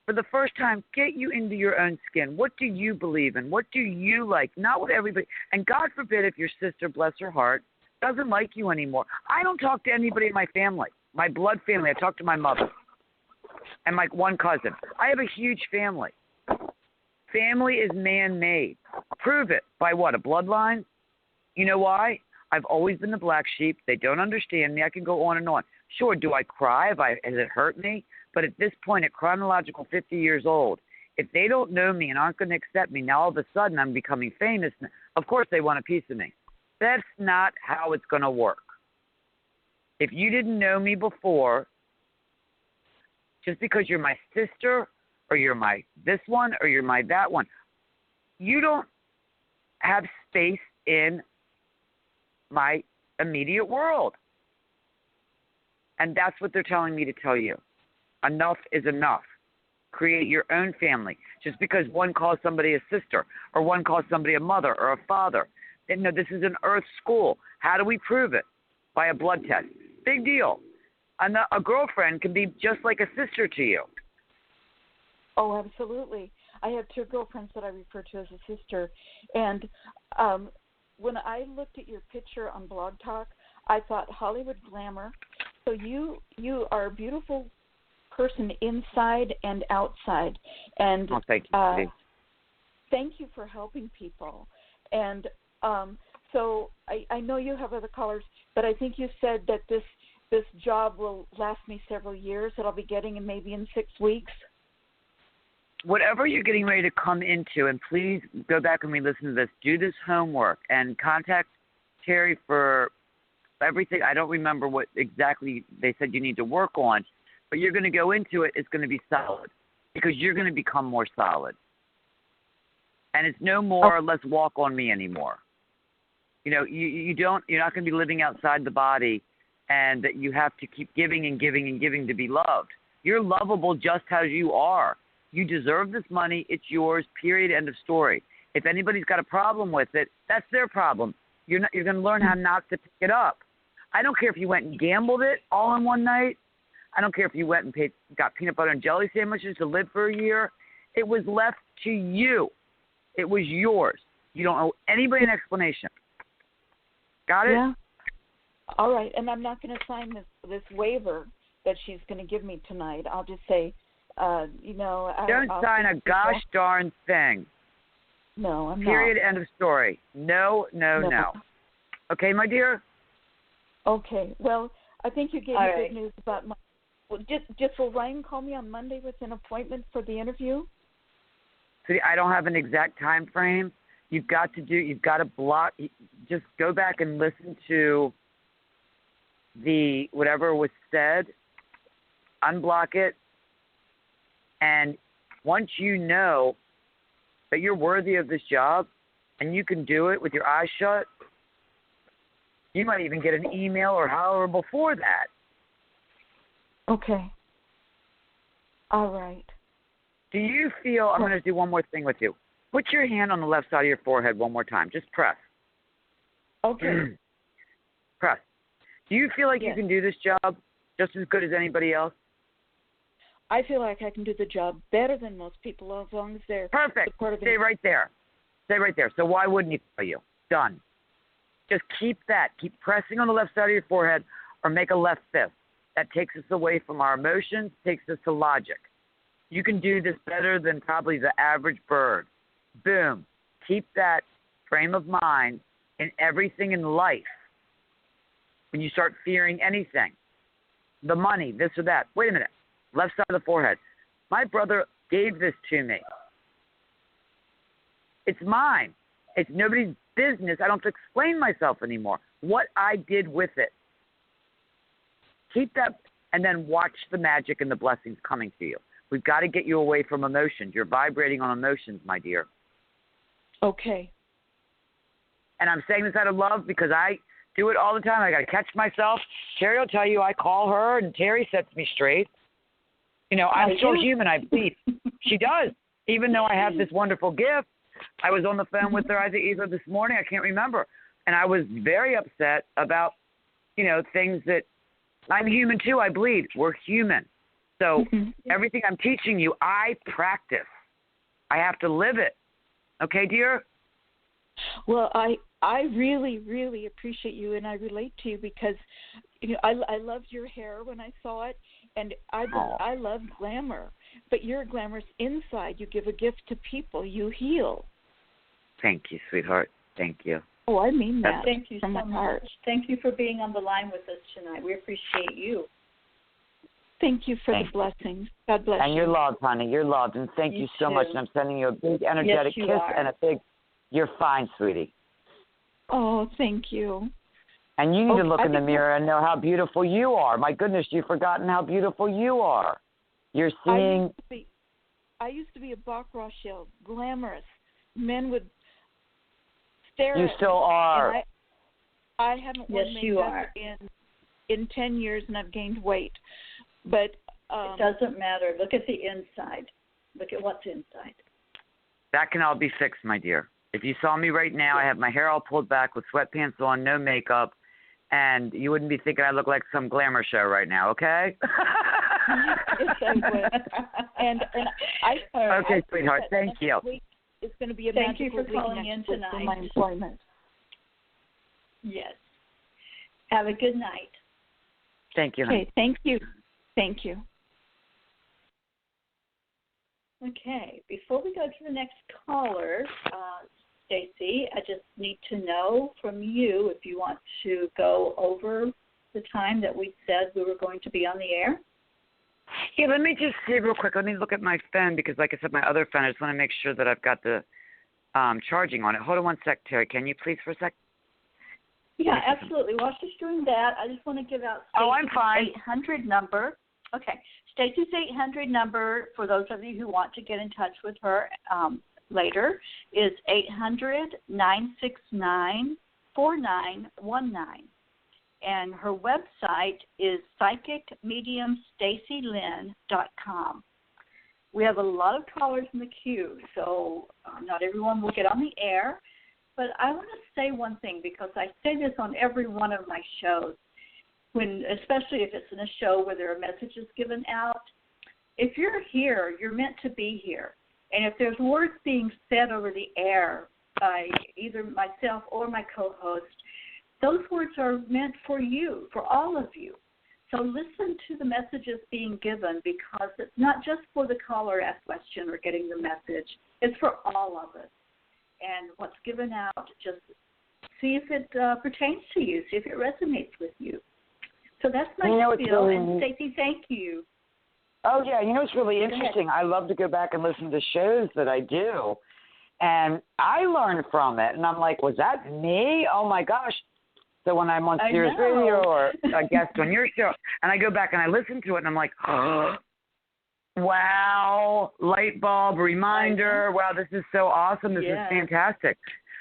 for the first time, get you into your own skin. What do you believe in? What do you like? Not what everybody. And God forbid if your sister, bless her heart, doesn't like you anymore. I don't talk to anybody in my family, my blood family. I talk to my mother and my one cousin. I have a huge family. Family is man-made. prove it by what? A bloodline? You know why? I've always been the black sheep. They don't understand me. I can go on and on. Sure, do I cry? Has it hurt me? But at this point, at chronological 50 years old, if they don't know me and aren't going to accept me, now all of a sudden I'm becoming famous. Of course they want a piece of me. That's not how it's going to work. If you didn't know me before, just because you're my sister or you're my this one or you're my that one, you don't have space in my immediate world. And that's what they're telling me to tell you. Enough is enough. Create your own family. Just because one calls somebody a sister or one calls somebody a mother or a father. No, this is an earth school. How do we prove it? By a blood test. Big deal. A girlfriend can be just like a sister to you. Oh, absolutely. I have 2 girlfriends that I refer to as a sister. And when I looked at your picture on Blogtalk, I thought Hollywood glamour. So you are a beautiful person inside and outside. And thank you. Thank you for helping people. And so I know you have other callers, but I think you said that this job will last me several years, that I'll be getting maybe in 6 weeks. Whatever you're getting ready to come into, and please go back and re-listen to this, do this homework and contact Terry for everything. I don't remember what exactly they said you need to work on, but you're going to go into it, it's going to be solid because you're going to become more solid. And it's no more or less walk on me anymore. You know, you're not going to be living outside the body and that you have to keep giving and giving and giving to be loved. You're lovable just as you are. You deserve this money. It's yours, period, end of story. If anybody's got a problem with it, that's their problem. You're going to learn how not to pick it up. I don't care if you went and gambled it all in one night. I don't care if you went and got peanut butter and jelly sandwiches to live for a year. It was left to you. It was yours. You don't owe anybody an explanation. Got it? Yeah. All right. And I'm not going to sign this waiver that she's going to give me tonight. I'll just say, don't sign a gosh darn thing. No, I'm Period, not. end of story. No. Okay, my dear? Okay. Well, I think you gave All me right. good news about my... Well, just will Ryan call me on Monday with an appointment for the interview? See, I don't have an exact time frame. You've got to block. Just go back and listen to whatever was said, unblock it, and once you know that you're worthy of this job and you can do it with your eyes shut, you might even get an email or however before that. Okay. All right. Do you feel, I'm going to do one more thing with you. Put your hand on the left side of your forehead one more time. Just press. Okay. Press. Do you feel like Yes. you can do this job just as good as anybody else? I feel like I can do the job better than most people as long as they're Perfect. supportive. Stay right there. Stay right there. So why wouldn't you tell you? Done. Just keep that. Keep pressing on the left side of your forehead or make a left fist. That takes us away from our emotions, takes us to logic. You can do this better than probably the average bird. Boom. Keep that frame of mind in everything in life. When you start fearing anything, the money, this or that. Wait a minute. Left side of the forehead. My brother gave this to me. It's mine. It's nobody's business. I don't have to explain myself anymore. What I did with it. Keep that, and then watch the magic and the blessings coming to you. We've got to get you away from emotions. You're vibrating on emotions, my dear. Okay. And I'm saying this out of love because I do it all the time. I got to catch myself. Terry will tell you I call her, and Terry sets me straight. You know, I'm still human. I bleed. She does. Even though I have this wonderful gift, I was on the phone with her, I think, either this morning. I can't remember. And I was very upset about, things that I'm human too. I bleed. We're human. So everything I'm teaching you, I practice. I have to live it. Okay, dear? Well, I really, really appreciate you, and I relate to you because, I loved your hair when I saw it, and I love glamour. But you're glamorous inside. You give a gift to people. You heal. Thank you, sweetheart. Thank you. Oh, I mean that. Thank you so from my heart. much. Thank you for being on the line with us tonight. We appreciate you. Thank you for the blessings. God bless you. And you're loved, honey. You're loved. And thank you so much. And I'm sending you a big energetic kiss and a big, you're fine, sweetie. Oh, thank you. And you need to look in the mirror and know how beautiful you are. My goodness, you've forgotten how beautiful you are. You're seeing. I used to be a Bach Rothschild, glamorous. Men would stare at me. You still are. And I haven't worn makeup in 10 years, and I've gained weight. But it doesn't matter. Look at the inside. Look at what's inside. That can all be fixed, my dear. If you saw me right now, I have my hair all pulled back with sweatpants on, no makeup, and you wouldn't be thinking I look like some glamour show right now, okay? Yes, I would. And okay, sweetheart, thank you. It's going to be a thank you for week calling in tonight. For my employment. Yes. Have a good night. Thank you, honey. Okay, thank you. Thank you. Okay, before we go to the next caller, Stacey, I just need to know from you if you want to go over the time that we said we were going to be on the air. Yeah, let me just see real quick. Let me look at my phone because, like I said, my other phone, I just want to make sure that I've got the charging on it. Hold on one sec, Terry. Can you please for a sec? Yeah, absolutely. While she's doing that, I just want to give out Stacey's 800 number. Okay. Stacey's 800 number, for those of you who want to get in touch with her later, is 800-969-4919. And her website is psychicmediumstaceylynn.com. We have a lot of callers in the queue, so not everyone will get on the air. But I want to say one thing, because I say this on every one of my shows, especially if it's in a show where there are messages given out. If you're here, you're meant to be here. And if there's words being said over the air by either myself or my co-host, those words are meant for you, for all of you. So listen to the messages being given, because it's not just for the caller asked question or getting the message. It's for all of us. And what's given out, just see if it pertains to you, see if it resonates with you. So that's my spiel. And Stacey, thank you. Oh, yeah. You know, it's really interesting. I love to go back and listen to shows that I do. And I learn from it. And I'm like, was that me? Oh, my gosh. So when I'm on Sirius Radio or a guest on your show, and I go back and I listen to it, and I'm like, oh, wow, light bulb, reminder. Wow, this is so awesome. This is fantastic.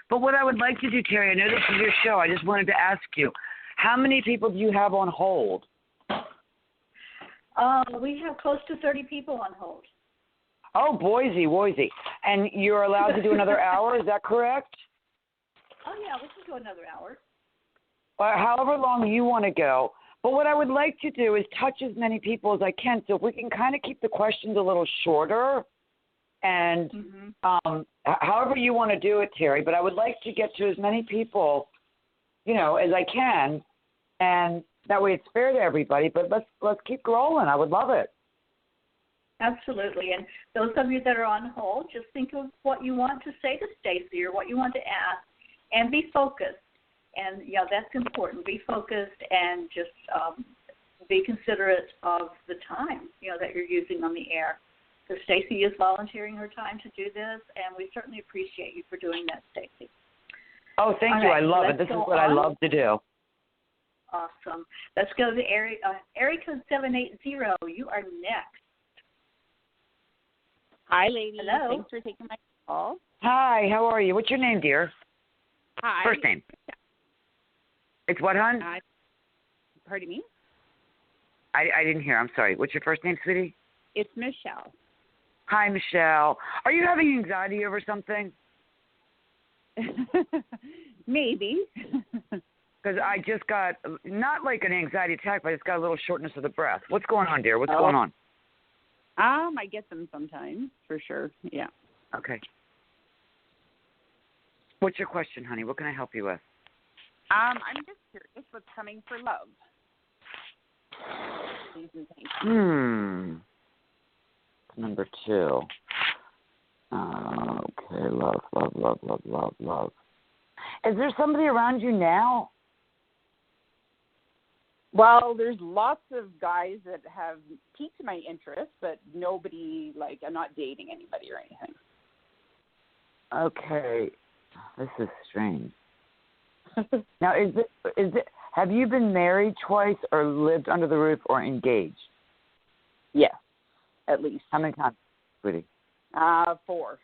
But what I would like to do, Terry, I know this is your show. I just wanted to ask you, how many people do you have on hold? We have close to 30 people on hold. Oh, Boise. And you're allowed to do another hour, is that correct? Oh, yeah, we can go another hour. Or however long you want to go. But what I would like to do is touch as many people as I can. So if we can kind of keep the questions a little shorter and however you want to do it, Terry. But I would like to get to as many people, you know, as I can. And that way it's fair to everybody. But let's keep rolling. I would love it. Absolutely. And those of you that are on hold, just think of what you want to say to Stacey or what you want to ask, and be focused. And, yeah, that's important. Be focused and just be considerate of the time, you know, that you're using on the air. So Stacey is volunteering her time to do this, and we certainly appreciate you for doing that, Stacey. Oh, thank you. I love it. This is what I love to do. Awesome. Let's go to area code 780. You are next. Hi, ladies. Hello. Thanks for taking my call. Hi, how are you? What's your name, dear? Hi. First name. It's what, hon? Pardon me? I didn't hear. I'm sorry. What's your first name, sweetie? It's Michelle. Hi, Michelle. Are you having anxiety over something? Maybe. Because I just got, not like an anxiety attack, but I just got a little shortness of the breath. What's going on, dear? What's going on? I get them sometimes, for sure. Yeah. Okay. What's your question, honey? What can I help you with? I'm just curious what's coming for love. Number 2. Okay, love. Is there somebody around you now? Well, there's lots of guys that have piqued my interest, but nobody, I'm not dating anybody or anything. Okay, this is strange. Now, is it? Have you been married twice, or lived under the roof, or engaged? Yes, at least. How many times, sweetie? 4.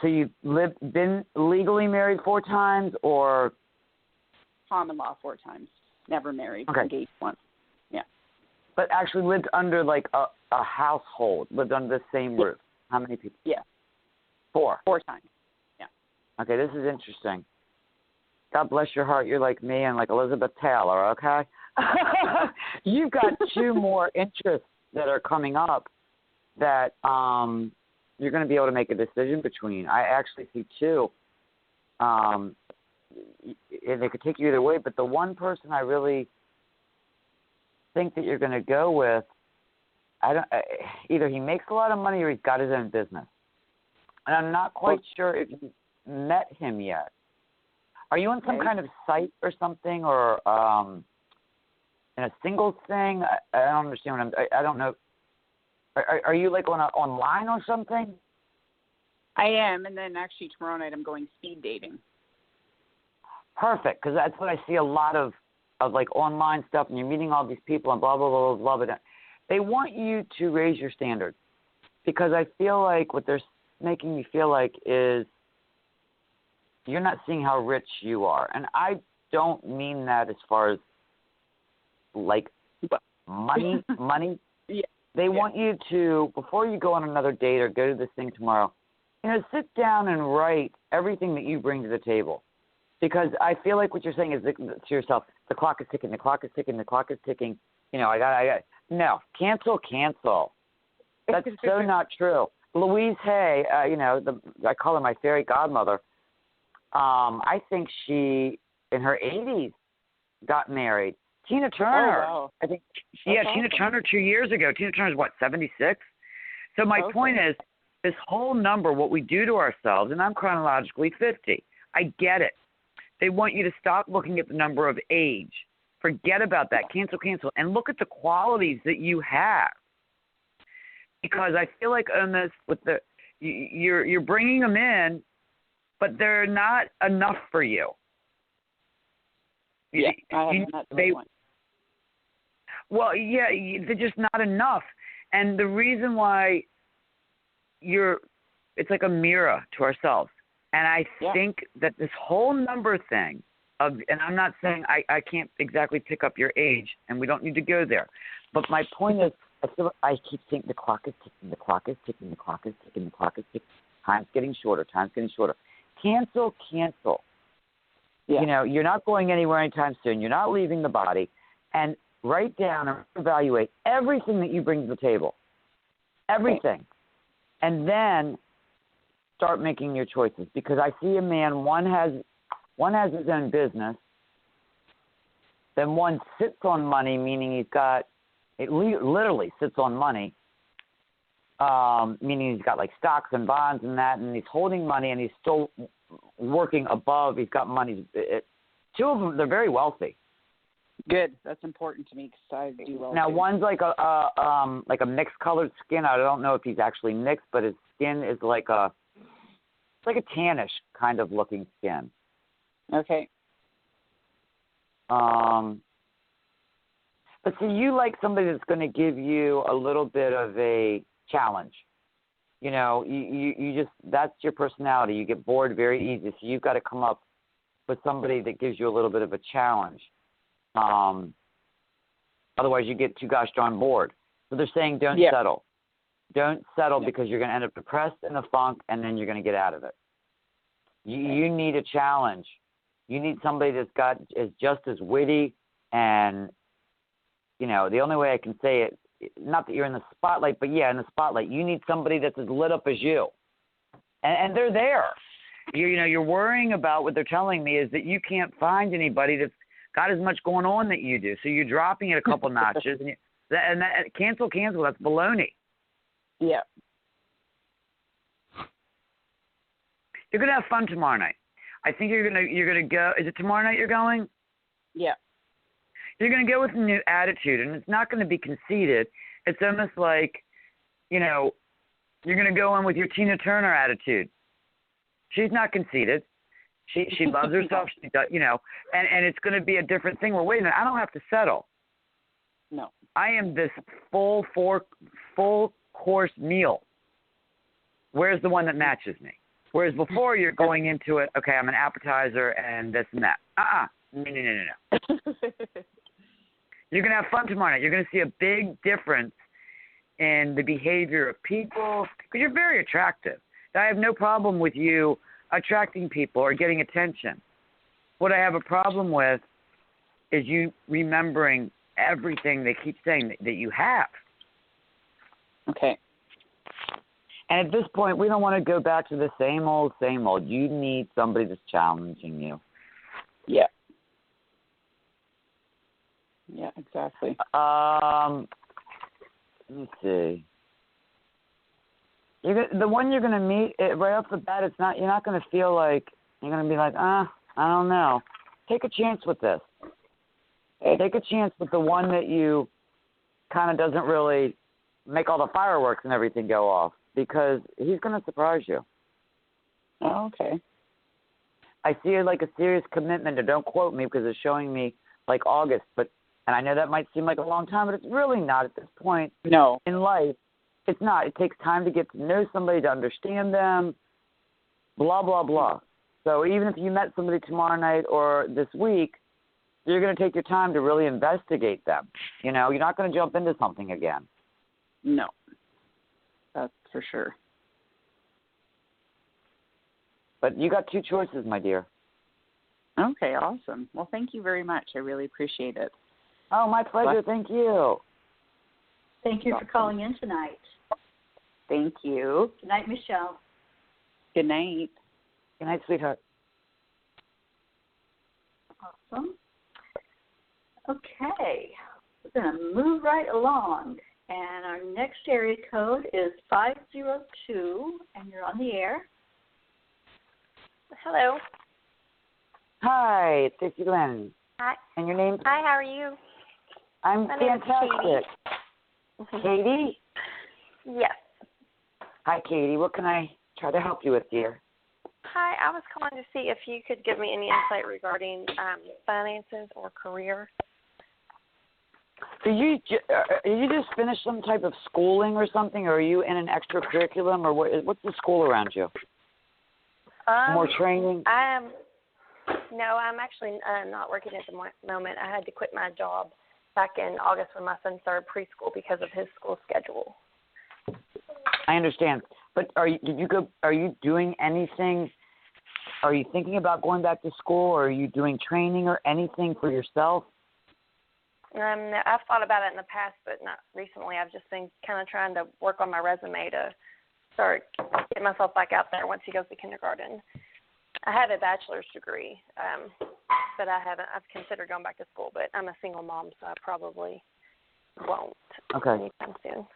So you've been legally married 4 times, or common law 4 times. Never married. Okay. Engaged once. Yeah. But actually lived under a household, lived under the same roof. How many people? Yeah. 4. 4 times. Yeah. Okay, this is interesting. God bless your heart. You're like me and like Elizabeth Taylor, okay? You've got 2 more interests that are coming up that you're going to be able to make a decision between. I actually see 2. And they could take you either way, but the one person I really think that you're going to go with, either he makes a lot of money or he's got his own business. And I'm not quite sure if you met him yet. Are you on some kind of site or something, or in a singles thing? I don't understand I don't know. Are you like online or something? I am, and then actually tomorrow night I'm going speed dating. Perfect, because that's what I see a lot of like online stuff, and you're meeting all these people and blah, blah, blah, blah, blah. But they want you to raise your standards, because I feel like what they're making you feel like is you're not seeing how rich you are. And I don't mean that as far as like money. Yeah. They want you to, before you go on another date or go to this thing tomorrow, sit down and write everything that you bring to the table. Because I feel like what you're saying is to yourself, the clock is ticking, the clock is ticking, the clock is ticking. I got. No, cancel. That's so not true. Louise Hay, I call her my fairy godmother. I think she, in her 80s, got married. Tina Turner. Oh, wow. I think. That's Tina awesome. Turner 2 years ago. Tina Turner's what, 76? So my point is, this whole number, what we do to ourselves, and I'm chronologically 50. I get it. They want you to stop looking at the number of age. Forget about that. Cancel, and look at the qualities that you have. Because I feel like on this, you're bringing them in, but they're not enough for you. Yeah, that's the point. Well, yeah, they're just not enough. And the reason why it's like a mirror to ourselves. And I think that this whole number thing and I'm not saying I can't exactly pick up your age, and we don't need to go there. But my point is, I keep thinking the clock is ticking, the clock is ticking, the clock is ticking, the clock is ticking. Time's getting shorter, Cancel. Yeah. You're not going anywhere anytime soon. You're not leaving the body. And write down and evaluate everything that you bring to the table. Everything. And then start making your choices. Because I see a man, one has his own business. Then one sits on money, meaning it literally sits on money, meaning he's got like stocks and bonds and that, and he's holding money and he's still working above. He's got money. Two of them, they're very wealthy. Good. That's important to me because I do well. Now, too. one's like a mixed colored skin. I don't know if he's actually mixed, but his skin is like a tannish kind of looking skin. Okay. But see, you like somebody that's going to give you a little bit of a challenge. You just, that's your personality. You get bored very easy. So you've got to come up with somebody that gives you a little bit of a challenge. Otherwise you get too gosh darn bored. So they're saying don't settle. Don't settle because you're going to end up depressed in a funk and then you're going to get out of it. You need a challenge. You need somebody that's is just as witty and, the only way I can say it, not that you're in the spotlight, but yeah, in the spotlight. You need somebody that's as lit up as you. And they're there. You're worrying about what they're telling me is that you can't find anybody that's got as much going on that you do. So you're dropping it a couple notches. And cancel, that's baloney. Yeah. You're gonna have fun tomorrow night. I think you're gonna go. Is it tomorrow night you're going? Yeah. You're gonna go with a new attitude, and it's not gonna be conceited. It's almost like, you know, you're gonna go in with your Tina Turner attitude. She's not conceited. She loves herself. She does, you know, and it's gonna be a different thing. Well, wait a minute. I don't have to settle. No. I am this full course meal. Where's the one that matches me? Whereas before you're going into it, okay, I'm an appetizer and this and that. No. You're going to have fun tomorrow night. You're going to see a big difference in the behavior of people because you're very attractive. I have no problem with you attracting people or getting attention. What I have a problem with is you remembering everything they keep saying that you have. Okay. And at this point, we don't want to go back to the same old. You need somebody that's challenging you. Yeah. Yeah, exactly. Let me see. The one you're going to meet, right off the bat, you're not going to feel like, you're going to be like, I don't know. Take a chance with this. Take a chance with the one that you kind of doesn't really make all the fireworks and everything go off. Because he's going to surprise you. Oh, okay. I see it like a serious commitment. And don't quote me because it's showing me like August. And I know that might seem like a long time, but it's really not at this point. No. In life, it's not. It takes time to get to know somebody, to understand them, blah, blah, blah. So even if you met somebody tomorrow night or this week, you're going to take your time to really investigate them. You know, you're not going to jump into something again. No. That's for sure. But you got two choices, my dear. Okay, awesome. Well, thank you very much. I really appreciate it. Oh, my pleasure. Thank you. Thank you for calling in tonight. Thank you. Good night, Michelle. Good night. Good night, sweetheart. Awesome. Okay. We're going to move right along. And our next area code is 502, and you're on the air. Hello. Hi, it's Stacey Lynn. Hi. And your name? Hi, how are you? I'm My name is fantastic. Katie? Yes. Hi, Katie. What can I try to help you with, dear? Hi, I was calling to see if you could give me any insight regarding finances or career. So you just finished some type of schooling or something, or are you in an extracurriculum, or what's the school around you? More training? I'm actually not working at the moment. I had to quit my job back in August when my son started preschool because of his school schedule. I understand. But are you doing anything? Are you thinking about going back to school, or are you doing training or anything for yourself? I've thought about it in the past, but not recently. I've just been kind of trying to work on my resume to start getting myself back out there once he goes to kindergarten. I have a bachelor's degree, but I've considered going back to school, but I'm a single mom, so I probably won't anytime soon.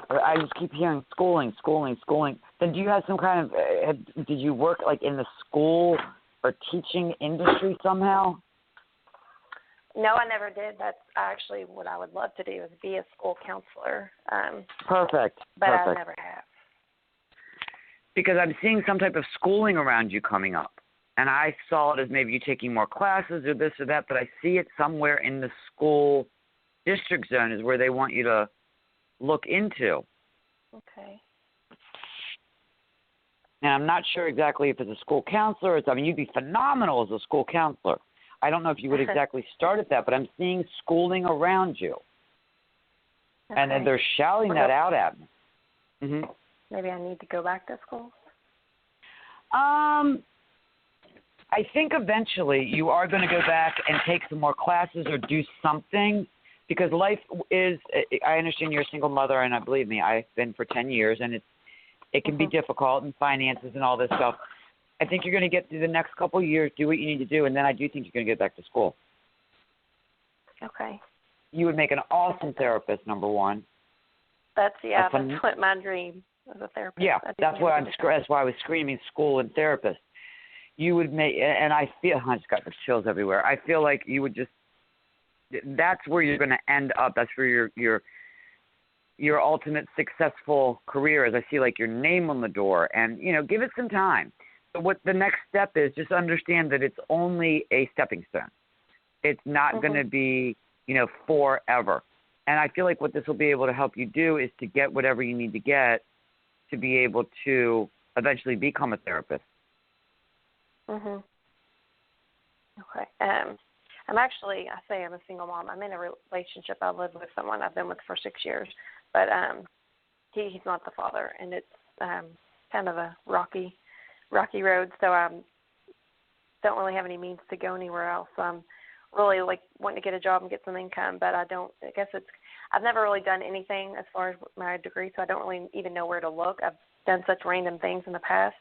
I just keep hearing schooling. Then do you have some kind of, did you work like in the school or teaching industry somehow? No, I never did. That's actually what I would love to do, is be a school counselor. Perfect. But I never have. Because I'm seeing some type of schooling around you coming up. And I saw it as maybe you taking more classes or this or that, but I see it somewhere in the school district zone is where they want you to look into. Okay. And I'm not sure exactly if it's a school counselor. You'd be phenomenal as a school counselor. I don't know if you would exactly start at that, but I'm seeing schooling around you. Okay. And then they're shouting that out at me. Mm-hmm. Maybe I need to go back to school? I think eventually you are going to go back and take some more classes or do something, because life is, I understand you're a single mother, and believe me, I've been for 10 years, and it can be difficult, and finances and all this stuff. I think you're going to get through the next couple of years, do what you need to do, and then I do think you're going to get back to school. Okay. You would make an awesome therapist, number one. That's what my dream. as a therapist. Yeah, that's why I was screaming school and therapist. You would make, and I just got the chills everywhere. I feel like you would just, that's where you're going to end up. That's where your ultimate successful career is. I see like your name on the door, and, give it some time. So what the next step is, just understand that it's only a stepping stone. It's not going to be, forever. And I feel like what this will be able to help you do is to get whatever you need to get to be able to eventually become a therapist. Mhm. Okay. I'm actually, I say I'm a single mom. I'm in a relationship. I live with someone I've been with for 6 years, but he's not the father, and it's kind of a rocky road. So I don't really have any means to go anywhere else. So I'm really like wanting to get a job and get some income, but I've never really done anything as far as my degree, so I don't really even know where to look. I've done such random things in the past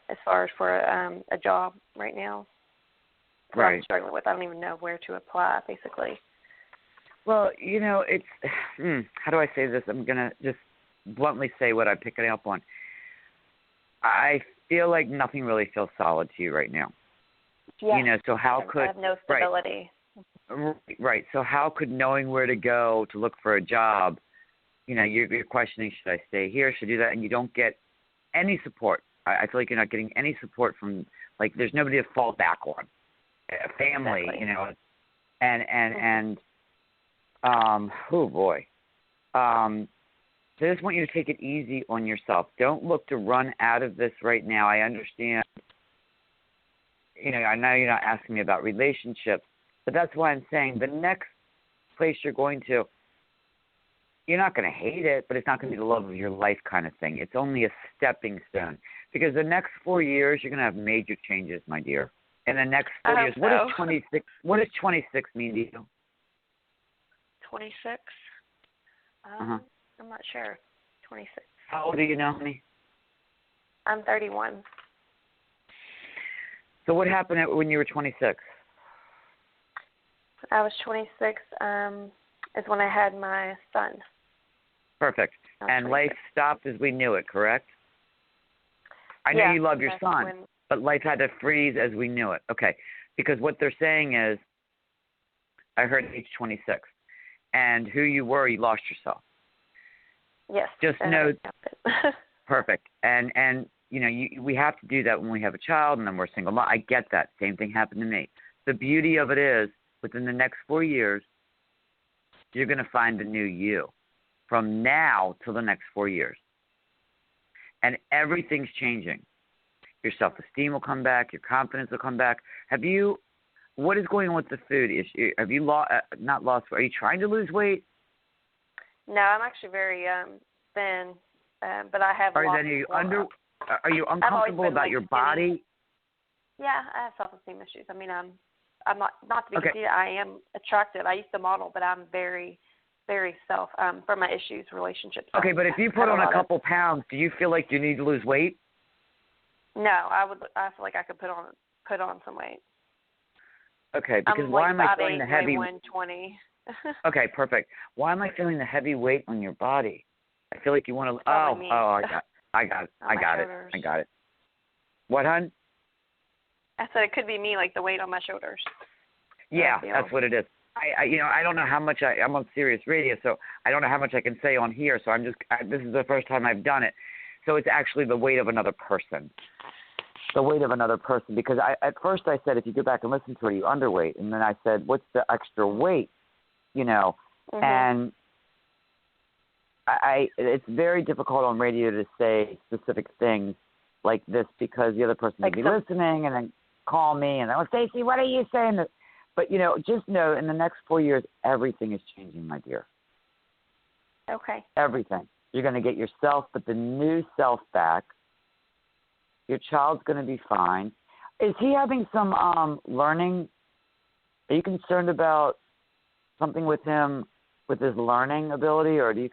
as far as for a job right now. Right. I'm struggling with. I don't even know where to apply, basically. Well, it's, how do I say this? I'm going to just bluntly say what I'm picking up on. I feel like nothing really feels solid to you right now. Yeah. So how could... I have no stability. Right. So how could knowing where to go to look for a job, you're questioning, should I stay here, should I do that? And you don't get any support. I feel like you're not getting any support from, like, there's nobody to fall back on. A family, exactly. and oh boy. So I just want you to take it easy on yourself. Don't look to run out of this right now. I understand, I know you're not asking me about relationships, but that's why I'm saying the next place you're going to, you're not going to hate it, but it's not going to be the love of your life kind of thing. It's only a stepping stone, because the next 4 years you're going to have major changes, my dear. In the next 4 years, what does 26? What does 26 mean to you? 26. I'm not sure. 26. How old are you now, honey? I'm 31. So what happened when you were 26? I was 26. Is when I had my son. Perfect. And 26. Life stopped as we knew it, correct? I know you love your son, but life had to freeze as we knew it. Okay. Because what they're saying is, I heard age 26. And who you were, you lost yourself. Yes. Just know. Perfect. And we have to do that when we have a child and then we're single mom. I get that. Same thing happened to me. The beauty of it is, within the next 4 years, you're going to find the new you from now till the next 4 years. And everything's changing. Your self-esteem will come back. Your confidence will come back. What is going on with the food issue? Have you not lost? Are you trying to lose weight? No, I'm actually very thin, but I have. Are you uncomfortable about your body? Yeah, I have self-esteem issues. I mean, I'm not to be conceited. I am attractive. I used to model, but I'm very, very for my issues, relationships. Okay, but if you put on a couple pounds, do you feel like you need to lose weight? No, I feel like I could put on some weight. Okay, because why am I feeling the heavy? 120. Okay, perfect. Why am I feeling the heavy weight on your body? I feel like you want to. I got it. What, hon? I said it could be me, like the weight on my shoulders. Yeah, that's what it is. I don't know how much I'm on Sirius Radio, so I don't know how much I can say on here. So this is the first time I've done it. So it's actually the weight of another person. The weight of another person, because at first I said, if you go back and listen to it, you're underweight. And then I said, what's the extra weight? And it's very difficult on radio to say specific things like this, because the other person may be listening and then call me and then, Stacey, what are you saying? But, just know in the next 4 years, everything is changing, my dear. Okay. Everything. You're going to get yourself, but the new self back. Your child's going to be fine. Is he having some learning? Are you concerned about something with him, with his learning ability, or do you?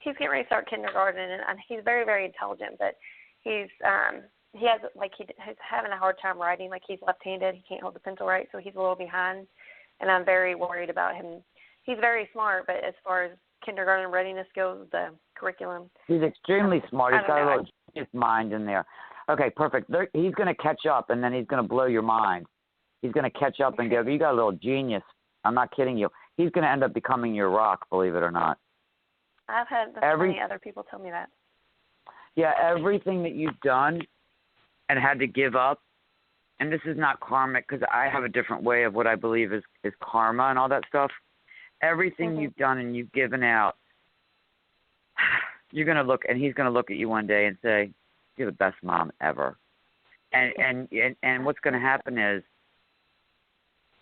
He's getting ready to start kindergarten, and he's very, very intelligent, but he's he's having a hard time writing. Like, he's left-handed, he can't hold the pencil right, so he's a little behind, and I'm very worried about him. He's very smart, but as far as kindergarten readiness goes, the curriculum. He's extremely smart. He's got a know. little genius mind in there. Okay, perfect. He's going to catch up, and then he's going to blow your mind. He's going to catch up and go, you got a little genius. I'm not kidding you. He's going to end up becoming your rock, believe it or not. I've had many other people tell me that. Yeah, everything that you've done and had to give up, and this is not karmic because I have a different way of what I believe is karma and all that stuff. Everything you've done and you've given out, you're going to look, and he's going to look at you one day and say, you're the best mom ever. And what's going to happen is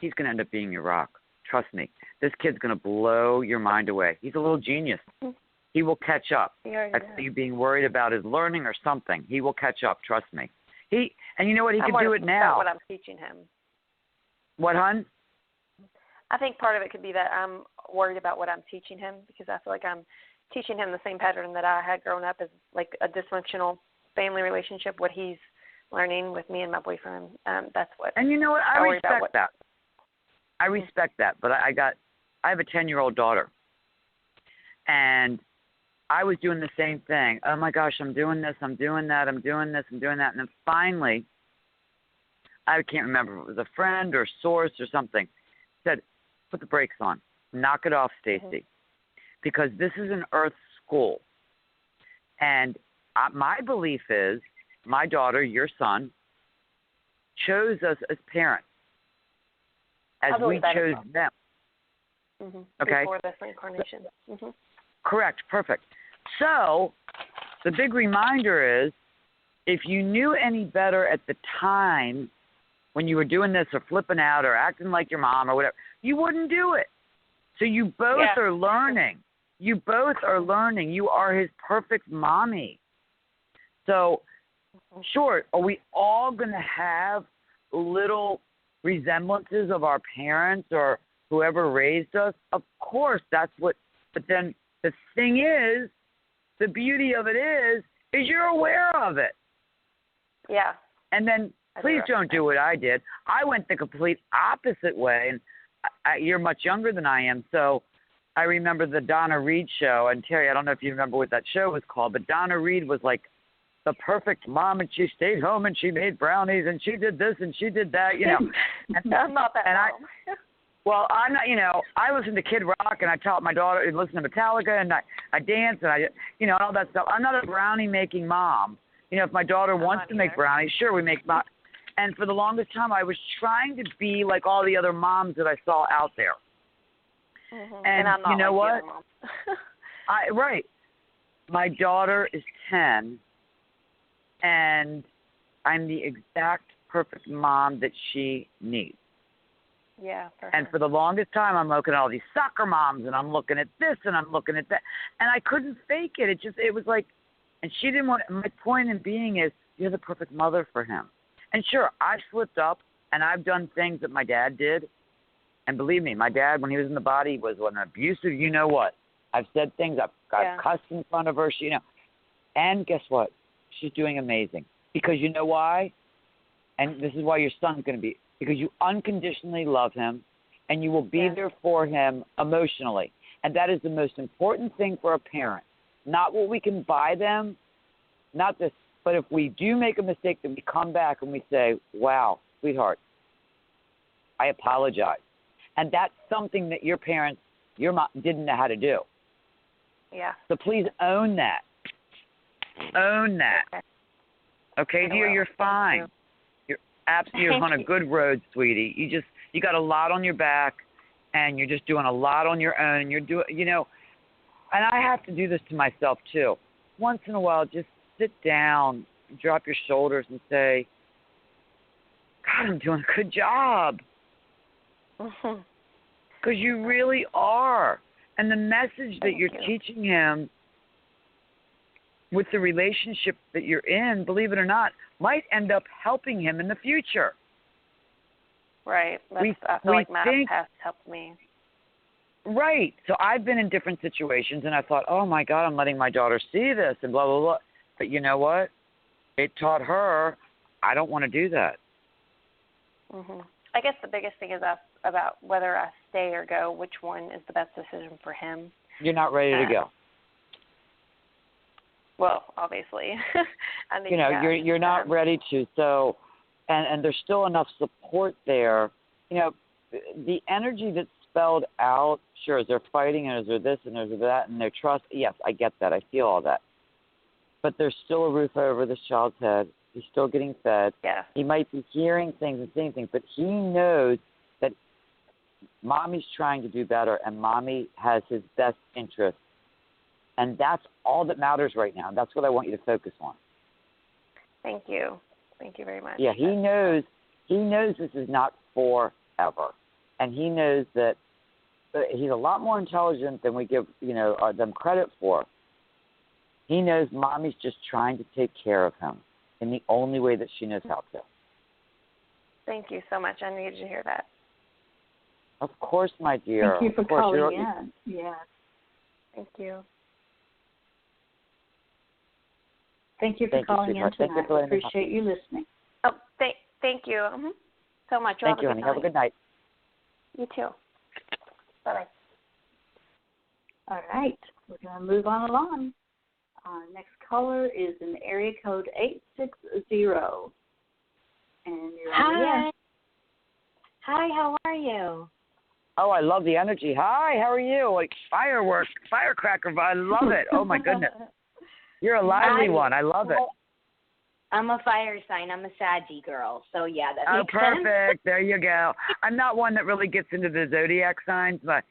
he's going to end up being your rock. Trust me. This kid's going to blow your mind away. He's a little genius. He will catch up. That's you being worried about his learning or something. He will catch up. Trust me. And you know what? He can do it now. What I'm teaching him. What, hon? I think part of it could be that I'm worried about what I'm teaching him because I feel like I'm teaching him the same pattern that I had grown up as, like a dysfunctional family relationship. What he's learning with me and my boyfriend. That's what. And you know what? I respect that. I respect that. But I have a 10-year-old daughter, and I was doing the same thing. Oh, my gosh, I'm doing this, I'm doing that, I'm doing this, I'm doing that. And then finally, I can't remember if it was a friend or source or something, said, put the brakes on. Knock it off, Stacey. Because this is an earth school. And my belief is my daughter, your son, chose us as parents as we chose them. Okay? Before this incarnation. Correct. Perfect. So the big reminder is if you knew any better at the time when you were doing this or flipping out or acting like your mom or whatever, you wouldn't do it. So you both are learning. You both are learning. You are his perfect mommy. So, sure, are we all going to have little resemblances of our parents or whoever raised us? Of course, that's what, but then the thing is, the beauty of it is you're aware of it. Yeah. And then please don't do what I did. I went the complete opposite way, and you're much younger than I am, so I remember the Donna Reed show. And Terry, I don't know if you remember what that show was called, but Donna Reed was like the perfect mom, and she stayed home and she made brownies and she did this and she did that, you know. I'm not that mom. Well, I'm not, you know, I listen to Kid Rock and I taught my daughter to listen to Metallica and I dance and I, you know, all that stuff. I'm not a brownie making mom. You know, if my daughter wants to make brownies, sure, we make and for the longest time I was trying to be like all the other moms that I saw out there. And I'm not you know like what? Right. My daughter is 10 and I'm the exact perfect mom that she needs. Yeah. And for the longest time, I'm looking at all these soccer moms, and I'm looking at this, and I'm looking at that, and I couldn't fake it. It was like, and she didn't want. My point in being is, you're the perfect mother for him. And sure, I've slipped up, and I've done things that my dad did, and believe me, my dad, when he was in the body, was an abusive. You know what? I've said things. I've got cussed in front of her. She, you know, and guess what? She's doing amazing because you know why? And this is why your son's going to be. Because you unconditionally love him and you will be there for him emotionally. And that is the most important thing for a parent. Not what we can buy them, not this, but if we do make a mistake, then we come back and we say, wow, sweetheart, I apologize. And that's something that your parents, your mom, didn't know how to do. Yeah. So please own that. Own that. Okay, dear, you're fine. You're on a good road, sweetie. You got a lot on your back, and you're just doing a lot on your own. And you're doing, you know, and I have to do this to myself too. Once in a while, just sit down, drop your shoulders, and say, "God, I'm doing a good job." Because you really are, and the message that you're teaching him with the relationship that you're in, believe it or not, might end up helping him in the future. Right. I feel like my past helped me. Right. So I've been in different situations, and I thought, oh, my God, I'm letting my daughter see this, and blah, blah, blah. But you know what? It taught her, I don't want to do that. I guess the biggest thing is about whether I stay or go, which one is the best decision for him. You're not ready to go. Well, obviously. I think, you're not ready to. So, and there's still enough support there. The energy that's spelled out, sure, is there fighting and is there this and is there that and their trust? Yes, I get that. I feel all that. But there's still a roof over this child's head. He's still getting fed. Yeah. He might be hearing things and seeing things, but he knows that Mommy's trying to do better and Mommy has his best interest. And that's all that matters right now. That's what I want you to focus on. Thank you. Thank you very much. Yeah, he knows this is not forever. And he knows that he's a lot more intelligent than we give, them credit for. He knows Mommy's just trying to take care of him in the only way that she knows how to. Thank you so much. I needed to hear that. Of course, my dear. Thank you for calling in. Yes. Thank you. Thank you for calling in tonight. I appreciate you listening. Oh, thank you so much. Thank you, honey. Have a good night. You too. Bye-bye. All right. We're going to move on along. Next caller is in area code 860. And you're on the air. Hi, how are you? Oh, I love the energy. Hi, how are you? Like fireworks, firecracker. I love it. Oh, my goodness. You're a lively one. I love it. I'm a fire sign. I'm a Saggy girl. So, yeah, that makes sense. Perfect. There you go. I'm not one that really gets into the zodiac signs, but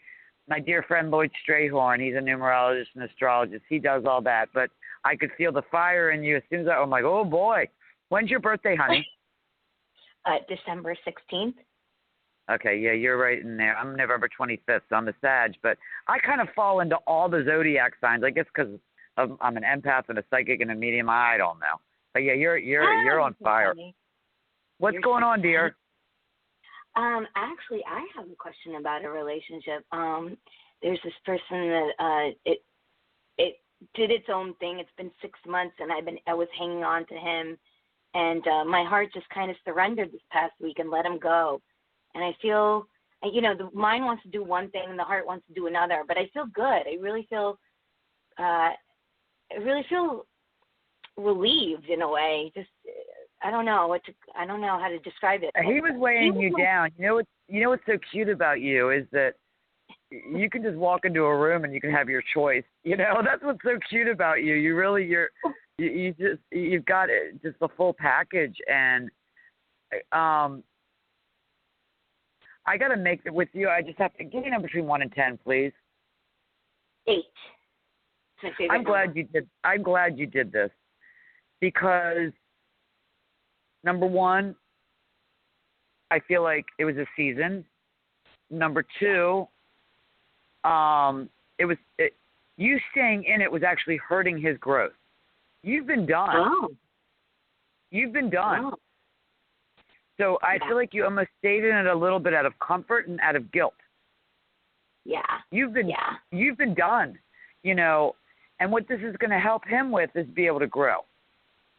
my dear friend Lloyd Strayhorn, he's a numerologist and astrologist. He does all that. But I could feel the fire in you as soon as I'm like, oh, boy. When's your birthday, honey? December 16th. Okay, yeah, you're right in there. I'm November 25th, so I'm a Sag. But I kind of fall into all the zodiac signs, I guess because I'm an empath and a psychic and a medium. I don't know. But, yeah, you're on fire. What's going on, dear? Actually, I have a question about a relationship. There's this person that it did its own thing. It's been 6 months, and I was hanging on to him, and my heart just kind of surrendered this past week and let him go. And I feel, the mind wants to do one thing and the heart wants to do another. But I feel good. I really feel relieved in a way. Just I don't know how to describe it. He was weighing you down. You know what's so cute about you is that you can just walk into a room and you can have your choice. That's what's so cute about you. You've got just the full package. And I got to make it with you. I just have to give me a number between 1 and 10, please. 8. I'm glad you did this because number one, I feel like it was a season. Number two, you staying in it was actually hurting his growth. You've been done. Oh. You've been done. Oh. So I feel like you almost stayed in it a little bit out of comfort and out of guilt. Yeah. You've been done, and what this is going to help him with is be able to grow.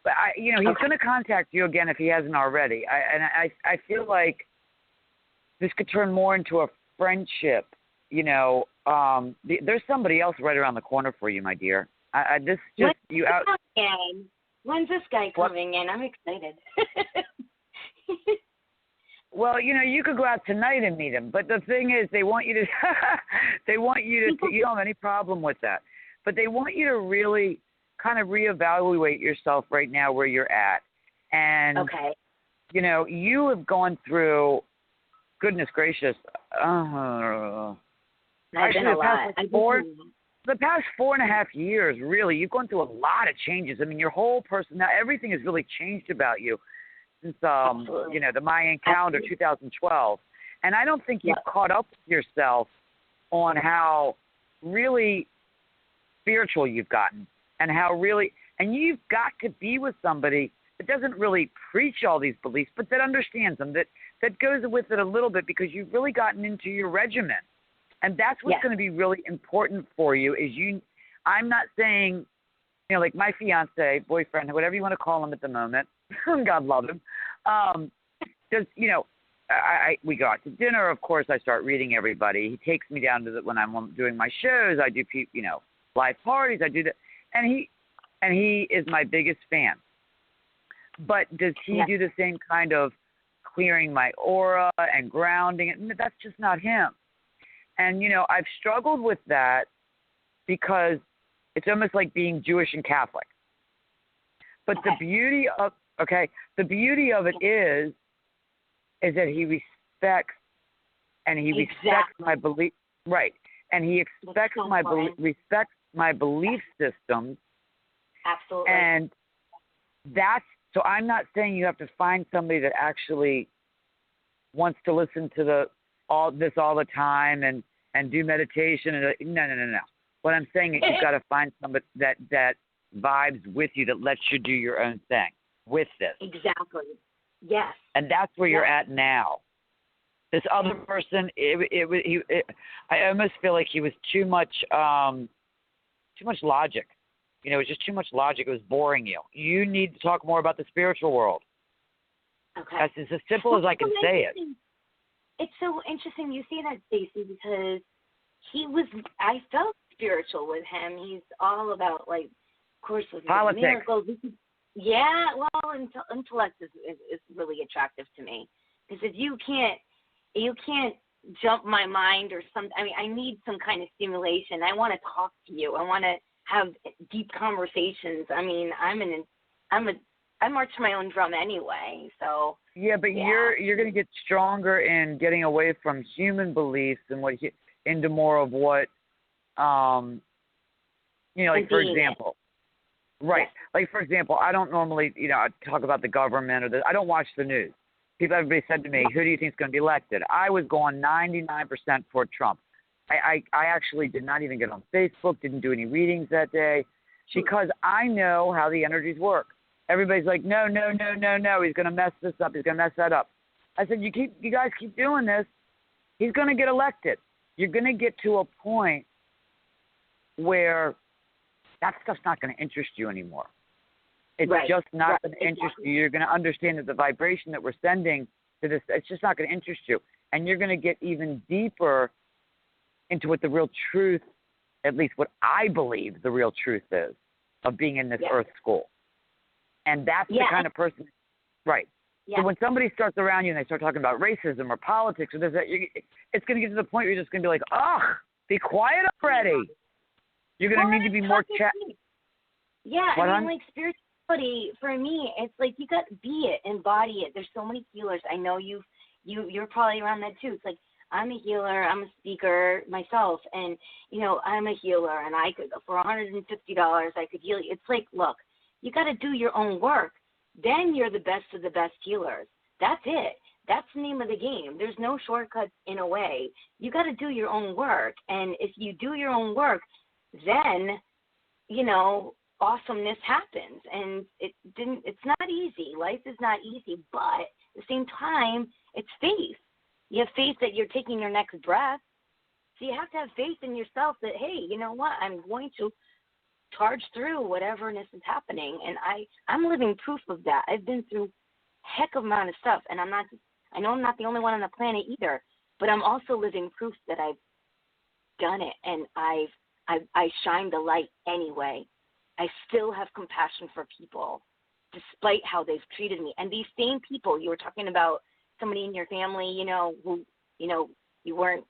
But he's going to contact you again if he hasn't already. I feel like this could turn more into a friendship. There's somebody else right around the corner for you, my dear. When's this guy coming in? I'm excited. Well, you could go out tonight and meet him, but the thing is, they want you to. You don't have any problem with that, but they want you to really kind of reevaluate yourself right now where you're at, and you have gone through. Goodness gracious, I've been a lot. The past 4.5 years, really, you've gone through a lot of changes. I mean, your whole person now, everything has really changed about you since the Mayan calendar, 2012. And I don't think you've caught up with yourself on how really spiritual you've gotten and and you've got to be with somebody that doesn't really preach all these beliefs, but that understands them, that goes with it a little bit because you've really gotten into your regimen. And that's what's going to be really important for you is I'm not saying, like my fiance, boyfriend, whatever you want to call him at the moment, God love him, we go out to dinner. Of course, I start reading everybody. He takes me down to when I'm doing my shows. I do live parties. I do that, and he is my biggest fan. But does he do the same kind of clearing my aura and grounding it? That's just not him. And I've struggled with that because it's almost like being Jewish and Catholic. But the beauty of it is that he respects my belief, right? And he respects my belief systems. Absolutely. And so I'm not saying you have to find somebody that actually wants to listen to all the time and do meditation. No. What I'm saying is you've got to find somebody that vibes with you, that lets you do your own thing with this. Exactly. Yes. And that's where you're at now. This other person, I almost feel like he was too much logic. It was just too much logic. It was boring you. You need to talk more about the spiritual world. Okay. That's as simple as I can say it. It's so interesting you say that, Stacey, because I felt spiritual with him. He's all about, like, of course, with politics. Miracles. Yeah, well, intellect is really attractive to me, because if you can't jump my mind or something. I mean, I need some kind of stimulation. I want to talk to you. I want to have deep conversations. I mean, I march to my own drum anyway. So yeah, but you're going to get stronger in getting away from human beliefs and into more of what, like for example. Right. Like, for example, I don't normally, talk about the government I don't watch the news. Everybody said to me, who do you think is going to be elected? I was going 99% for Trump. I actually did not even get on Facebook, didn't do any readings that day, because I know how the energies work. Everybody's like, no, he's going to mess this up. He's going to mess that up. I said, you guys keep doing this, he's going to get elected. You're going to get to a point where that stuff's not going to interest you anymore. It's just not going to interest you. You're going to understand that the vibration that we're sending to this, it's just not going to interest you. And you're going to get even deeper into what the real truth, at least what I believe the real truth is, of being in this earth school. And that's the kind of person, right. Yeah. So when somebody starts around you and they start talking about racism or politics or this, it's going to get to the point where you're just going to be like, be quiet already. You're going to need to be more Yeah, I mean, like, spirituality, for me, it's like you got to be it, embody it. There's so many healers. I know you're probably around that too. It's like, I'm a healer, I'm a speaker myself, and, I'm a healer, and I could, for $150, I could heal you. It's like, look, you got to do your own work. Then you're the best of the best healers. That's it. That's the name of the game. There's no shortcuts in a way. You got to do your own work, and if you do your own work, then, awesomeness happens. And it's not easy. Life is not easy, but at the same time, it's faith. You have faith that you're taking your next breath. So you have to have faith in yourself that, hey, you know what, I'm going to charge through whateverness is happening. And I'm living proof of that. I've been through heck of amount of stuff, and I know I'm not the only one on the planet either, but I'm also living proof that I've done it, and I shine the light anyway. I still have compassion for people despite how they've treated me. And these same people, you were talking about somebody in your family, who, you weren't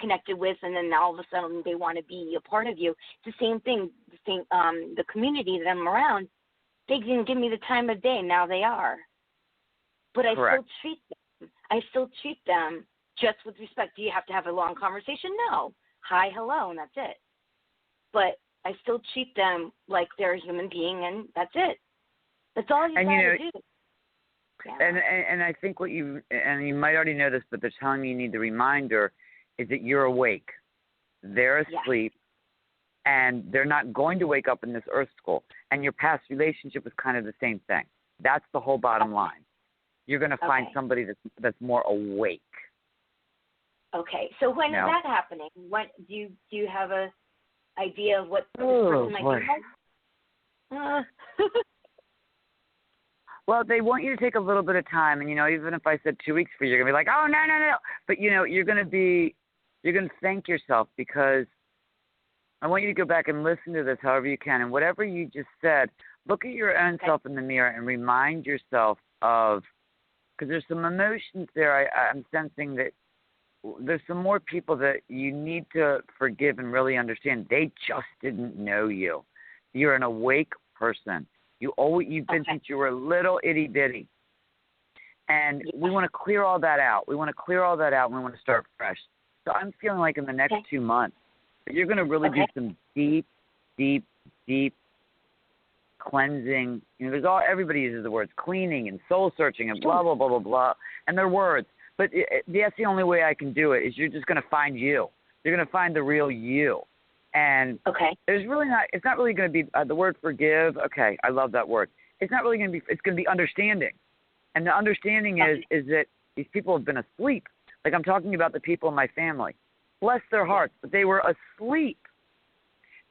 connected with, and then all of a sudden they want to be a part of you. It's the same thing. The community that I'm around, they didn't give me the time of day. Now they are. But Correct. I still treat them just with respect. Do you have to have a long conversation? No. Hi, hello, and that's it. But I still treat them like they're a human being, and that's it. That's all you got to do. Yeah. And I think you might already know this, but they're telling me you need the reminder, is that you're awake. They're asleep, and they're not going to wake up in this earth school. And your past relationship was kind of the same thing. That's the whole bottom line. You're going to find somebody that's more awake. Okay, so when is that happening? What do you have a idea of what this person might be like? Well, they want you to take a little bit of time, and even if I said 2 weeks for you, you're gonna be like, oh no. But you're gonna thank yourself, because I want you to go back and listen to this however you can, and whatever you just said, look at your own self in the mirror and remind yourself of, because there's some emotions there. I'm sensing that there's some more people that you need to forgive and really understand. They just didn't know you. You're an awake person. You've been since you were a little itty bitty. And we want to clear all that out. We want to clear all that out, and we want to start fresh. So I'm feeling like in the next 2 months, you're going to really do some deep, deep, deep cleansing. Everybody uses the words cleaning and soul searching and blah, blah, blah, blah, blah. And they're words. But that's the only way I can do it, is you're just going to find you. You're going to find the real you. And it's not really going to be the word forgive. Okay, I love that word. It's not really going to be, it's going to be understanding. And the understanding is that these people have been asleep. Like, I'm talking about the people in my family. Bless their hearts, but they were asleep.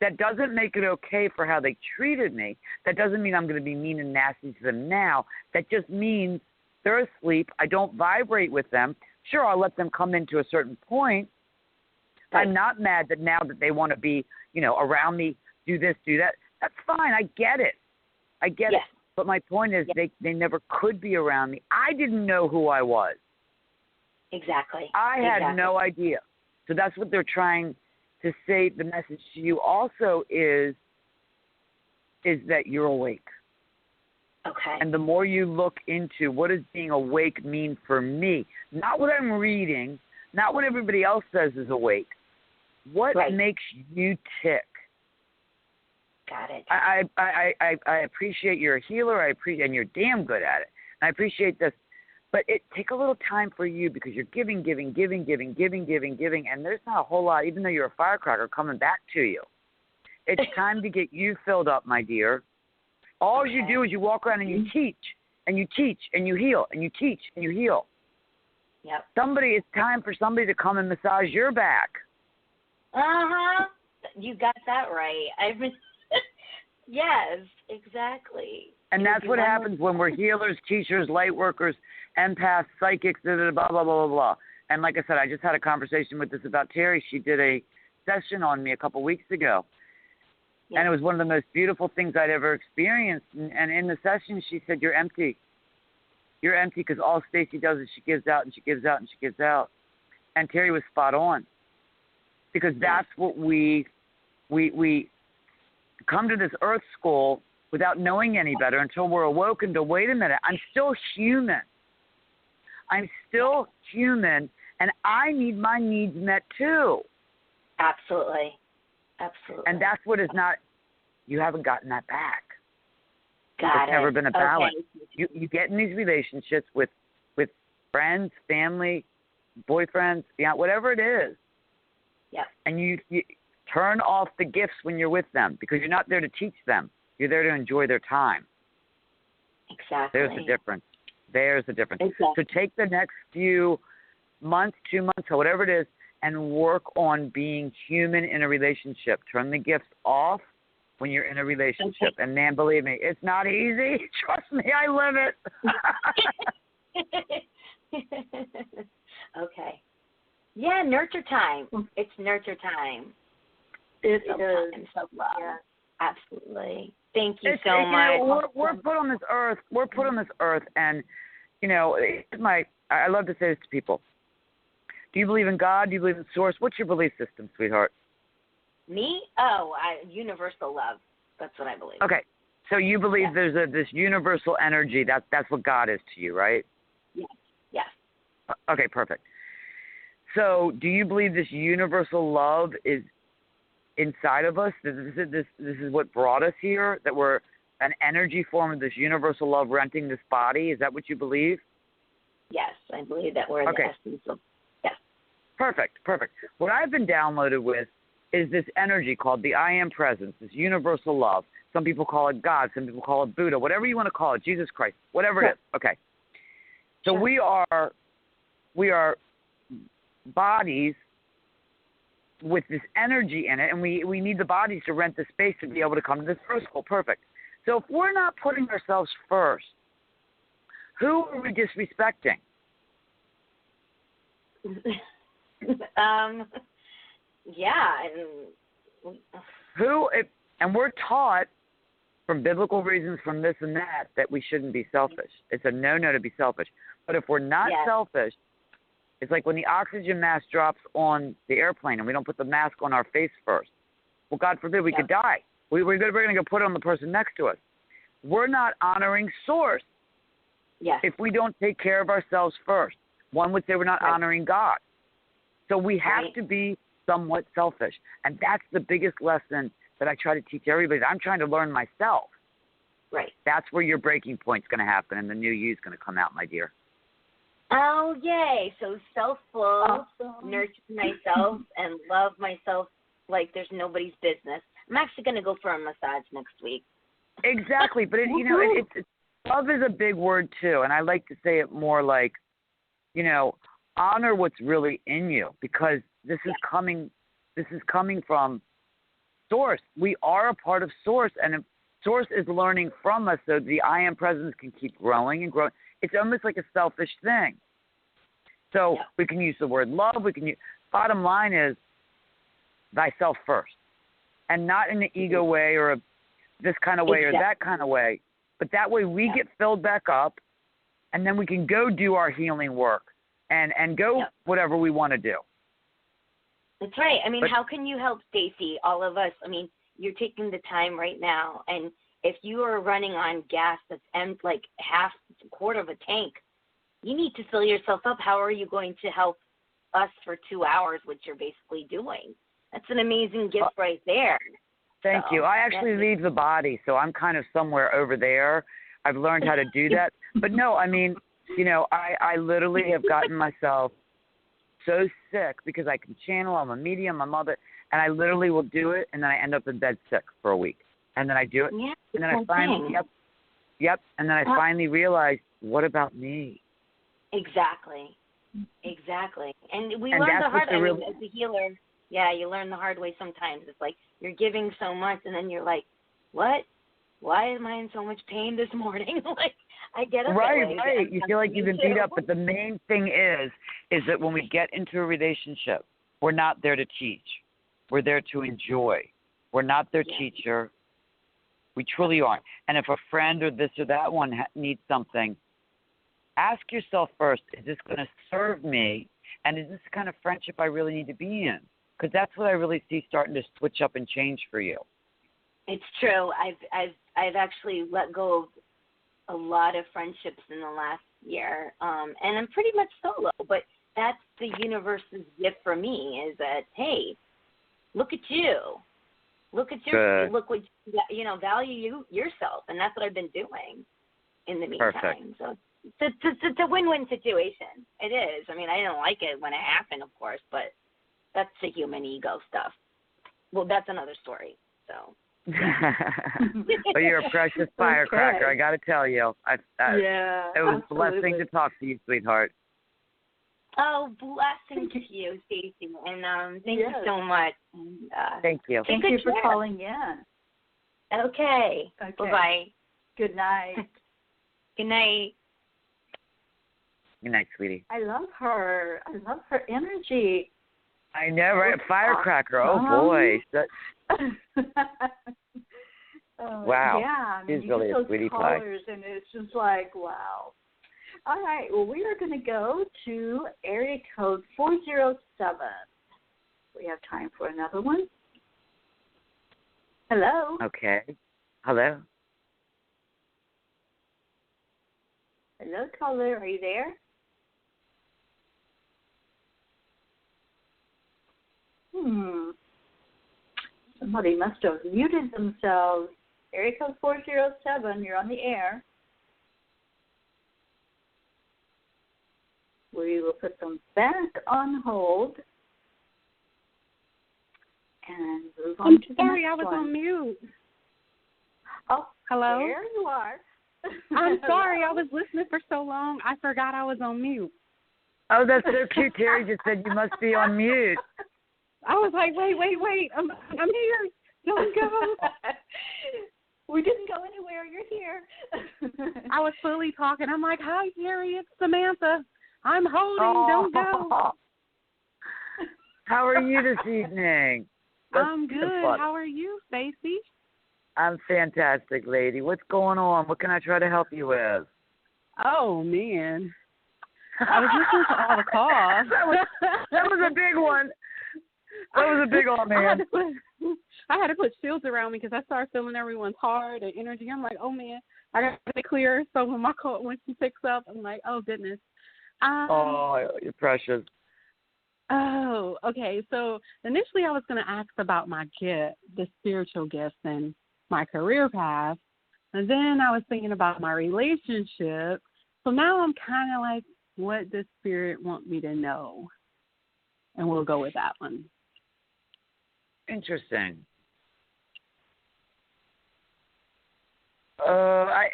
That doesn't make it okay for how they treated me. That doesn't mean I'm going to be mean and nasty to them now. That just means they're asleep. I don't vibrate with them. Sure, I'll let them come into a certain point. I'm not mad that now that they want to be, around me, do this, do that. That's fine. I get it. But my point is they never could be around me. I didn't know who I was. Exactly. I had no idea. So that's what they're trying to say. The message to you also is that you're awake. Okay. And the more you look into what does being awake mean for me, not what I'm reading, not what everybody else says is awake, what makes you tick? Got it. I appreciate you're a healer. And you're damn good at it. And I appreciate this. But it take a little time for you, because you're giving, and there's not a whole lot, even though you're a firecracker, coming back to you. It's time to get you filled up, my dear. All you do is you walk around and you teach, and you teach, and you heal, and you teach, and you heal. Yep. It's time for somebody to come and massage your back. You got that right. Yes, exactly. And that's what happens when we're healers, teachers, light workers, empaths, psychics, blah, blah, blah, blah, blah, blah. And like I said, I just had a conversation with this about Terry. She did a session on me a couple weeks ago. Yep. And it was one of the most beautiful things I'd ever experienced. And in the session, she said, you're empty. You're empty, because all Stacey does is she gives out and she gives out and she gives out. And Terry was spot on. Because that's what we come to this earth school without knowing any better until we're awoken to, wait a minute, I'm still human. I'm still human, and I need my needs met too. Absolutely. And that's what is not, you haven't gotten that back. It's never been a balance. Okay. You get in these relationships with friends, family, boyfriends, whatever it is. Yeah. And you turn off the gifts when you're with them, because you're not there to teach them. You're there to enjoy their time. Exactly. There's the difference. Exactly. So take the next few months, 2 months, or whatever it is, and work on being human in a relationship. Turn the gifts off when you're in a relationship. Okay. And man, believe me, it's not easy. Trust me, I live it. Okay. Yeah, nurture time. It's nurture time. It is. Self-love. Yeah. Absolutely. Thank you so much. We're put on this earth. And I love to say this to people. Do you believe in God? Do you believe in Source? What's your belief system, sweetheart? Me? Universal love. That's what I believe. Okay. So you believe there's this universal energy. That's what God is to you, right? Yes. Okay, perfect. So do you believe this universal love is inside of us? This is what brought us here, that we're an energy form of this universal love renting this body? Is that what you believe? Yes, I believe that we're the essence of. Yes. Perfect. What I've been downloaded with is this energy called the I Am Presence, this universal love. Some people call it God, some people call it Buddha, whatever you want to call it, Jesus Christ, whatever it is. Okay. So we are bodies with this energy in it, and we need the bodies to rent the space to be able to come to this first school. Perfect. So if we're not putting ourselves first, Who are we disrespecting? And we're taught from biblical reasons, from this and that we shouldn't be selfish. It's a no-no to be selfish. But if we're not selfish, it's like when the oxygen mask drops on the airplane and we don't put the mask on our face first. Well, God forbid we could die. We're going to go put it on the person next to us. We're not honoring Source if we don't take care of ourselves first. One would say we're not honoring God. So we have to be somewhat selfish. And that's the biggest lesson that I try to teach everybody. I'm trying to learn myself. Right. That's where your breaking point's going to happen and the new you's going to come out, my dear. Oh, yay. So self-love, nurture myself, and love myself like there's nobody's business. I'm actually going to go for a massage next week. Exactly. But, love is a big word, too. And I like to say it more like, honor what's really in you, because this is coming from Source. We are a part of Source, and if Source is learning from us, so the I am presence can keep growing and growing. It's almost like a selfish thing. So we can use the word love. Bottom line is thyself first, and not in the ego way or this kind of way or that kind of way, but that way we get filled back up, and then we can go do our healing work and go whatever we want to do. That's right. I mean, how can you help, Stacey, all of us? I mean, you're taking the time right now, and if you are running on gas that's like a quarter of a tank, you need to fill yourself up. How are you going to help us for 2 hours, which you're basically doing? That's an amazing gift right there. Thank you. I actually leave the body, so I'm kind of somewhere over there. I've learned how to do that. But no, I mean, I literally have gotten myself so sick because I can channel. I'm a medium, I'm all that, and I literally will do it, and then I end up in bed sick for a week. And then I do it, and then I finally, and then I finally realized, what about me? Exactly. And we learn the hard way as a healer. Yeah, you learn the hard way sometimes. It's like you're giving so much, and then you're like, what? Why am I in so much pain this morning? Like, I get it. Right. You feel like you've been beat up, but the main thing is that when we get into a relationship, we're not there to teach. We're there to enjoy. We're not their teacher. We truly aren't. And if a friend or this or that one needs something, ask yourself first, is this going to serve me? And is this the kind of friendship I really need to be in? Because that's what I really see starting to switch up and change for you. It's true. I've actually let go of a lot of friendships in the last year, and I'm pretty much solo. But that's the universe's gift for me, is that, hey, look at you. Look at look what value yourself, and that's what I've been doing in the meantime. Perfect. So it's a win-win situation. It is. I mean, I don't like it when it happened, of course, but that's the human ego stuff. Well, that's another story. So. Well, you're a precious firecracker. I got to tell you. It was a blessing to talk to you, sweetheart. Oh, blessings to you, Stacey, and thank you so much. Thank you. Thank you for calling in. Okay. Bye-bye. Good night. Good night. Good night, sweetie. I love her energy. I know, right? Firecracker. Oh, boy. Wow. Yeah, I mean, she's really a sweetie pie. And it's just like, wow. All right, well, we are going to go to area code 407. We have time for another one. Hello. Okay. Hello. Hello, caller. Are you there? Somebody must have muted themselves. Area code 407, you're on the air. We will put them back on hold and move on to the sorry, next I was one. on mute. Oh, hello? There you are. I'm sorry, I was listening for so long, I forgot I was on mute. Oh, that's so cute. Terry just said you must be on mute. I was like, wait, I'm here. Don't go. We didn't go anywhere. You're here. I was fully talking. I'm like, hi, Terry, it's Samantha. I'm holding. Don't go. How are you this evening? I'm good. How are you, Stacey? I'm fantastic, lady. What's going on? What can I try to help you with? Oh, man. I was listening to all the calls. that was a big one. That was a big one, man. I had to put shields around me because I started feeling everyone's heart and energy. I'm like, oh, man, I got to clear. So when she picks up, I'm like, oh, goodness. Oh, you're precious. Oh, okay. So initially I was going to ask about my gift, the spiritual gifts and my career path. And then I was thinking about my relationship. So now I'm kind of like, what does Spirit want me to know? And we'll go with that one. Interesting. I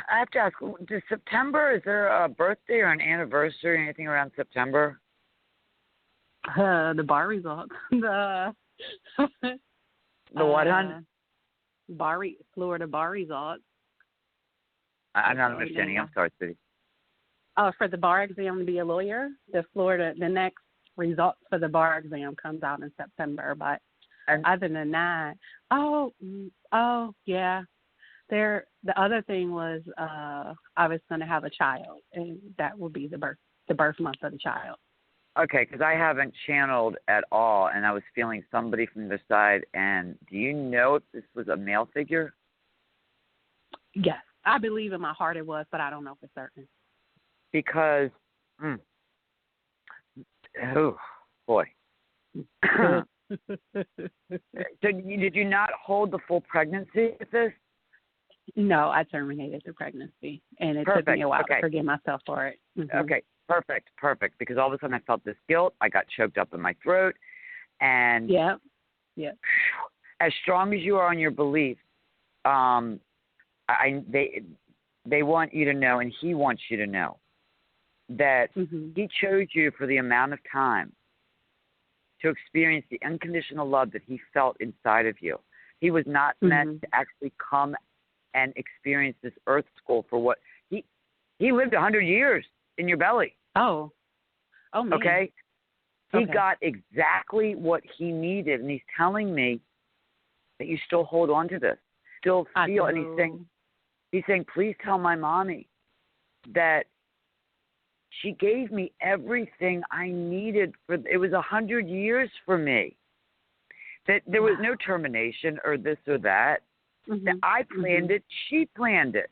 have to ask, does September, is there a birthday or an anniversary, anything around September? The bar results. The what, hon? Florida bar results. I'm not understanding. I'm sorry, sweetie. For the bar exam to be a lawyer, the next results for the bar exam comes out in September. But other than that, yeah. The other thing was I was going to have a child, and that will be the birth month of the child. Okay, because I haven't channeled at all, and I was feeling somebody from the side. And do you know if this was a male figure? Yes, I believe in my heart it was, but I don't know for certain. Because, oh boy. Did you not hold the full pregnancy with this? No, I terminated the pregnancy, and it took me a while to forgive myself for it. Mm-hmm. Okay, perfect. Because all of a sudden I felt this guilt. I got choked up in my throat, and yeah. As strong as you are on your beliefs, they want you to know, and he wants you to know that he chose you for the amount of time to experience the unconditional love that he felt inside of you. He was not meant to actually come and experience this earth school for what he lived 100 years in your belly. Oh man. Okay? He got exactly what he needed, and he's telling me that you still hold on to this, still feel, and he's saying, please tell my mommy that she gave me everything I needed it was 100 years for me. That there was no termination or this or that. That I planned it, she planned it.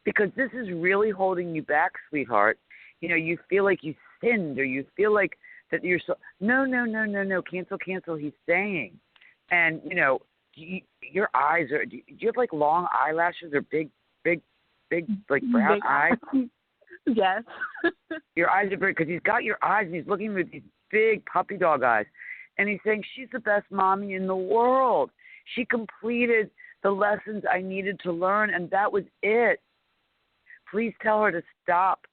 Because this is really holding you back, sweetheart. You know, you feel like you sinned, or you feel like that you're so... No, cancel, he's saying. And, you know, your eyes are... Do you have, like, long eyelashes or big, like, brown eyes? Yes. Your eyes are big, because he's got your eyes, and he's looking with these big puppy dog eyes. And he's saying, she's the best mommy in the world. She completed the lessons I needed to learn, and that was it. Please tell her to stop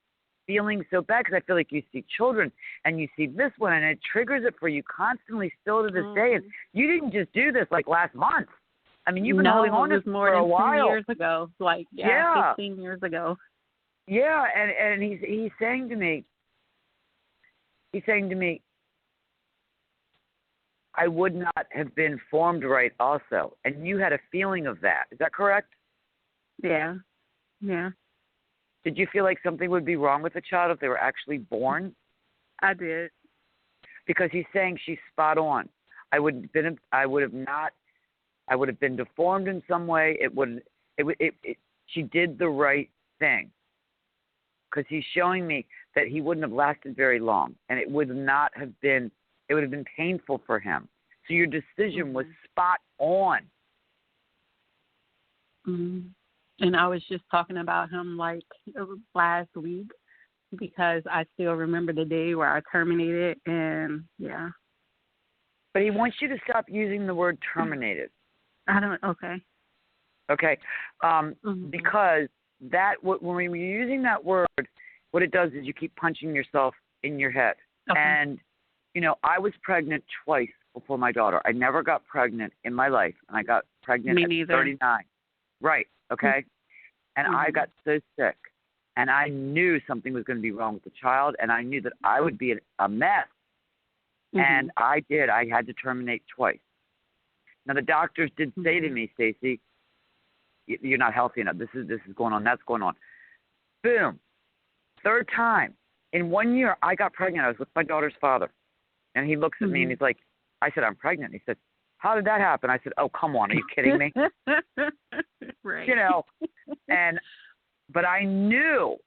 feeling so bad, because I feel like you see children, and you see this one, and it triggers it for you constantly still to this day. And you didn't just do this, like, last month. I mean, you've been holding on to this for a while. More than 2 years ago. Like, 15 years ago. Yeah, and he's saying to me, I would not have been formed right also. And you had a feeling of that. Is that correct? Yeah. Did you feel like something would be wrong with a child if they were actually born? I did. Because he's saying she's spot on. I would have been deformed in some way. She did the right thing. Because he's showing me that he wouldn't have lasted very long, and it would have been painful for him. So your decision was spot on. And I was just talking about him like last week, because I still remember the day where I terminated, and yeah. But he wants you to stop using the word terminated. Okay. Because when you're using that word, what it does is you keep punching yourself in your head. Okay. And, you know, I was pregnant twice before my daughter. I never got pregnant in my life, and I got pregnant at 39. Right, okay? And I got so sick. And I knew something was going to be wrong with the child, and I knew that I would be a mess. And I did. I had to terminate twice. Now, the doctors did say to me, Stacey, you're not healthy enough. This is going on. That's going on. Boom. Third time. In 1 year, I got pregnant. I was with my daughter's father. And he looks at me, and he's like, I said, I'm pregnant. He said, how did that happen? I said, oh, come on. Are you kidding me? Right. You know, but I knew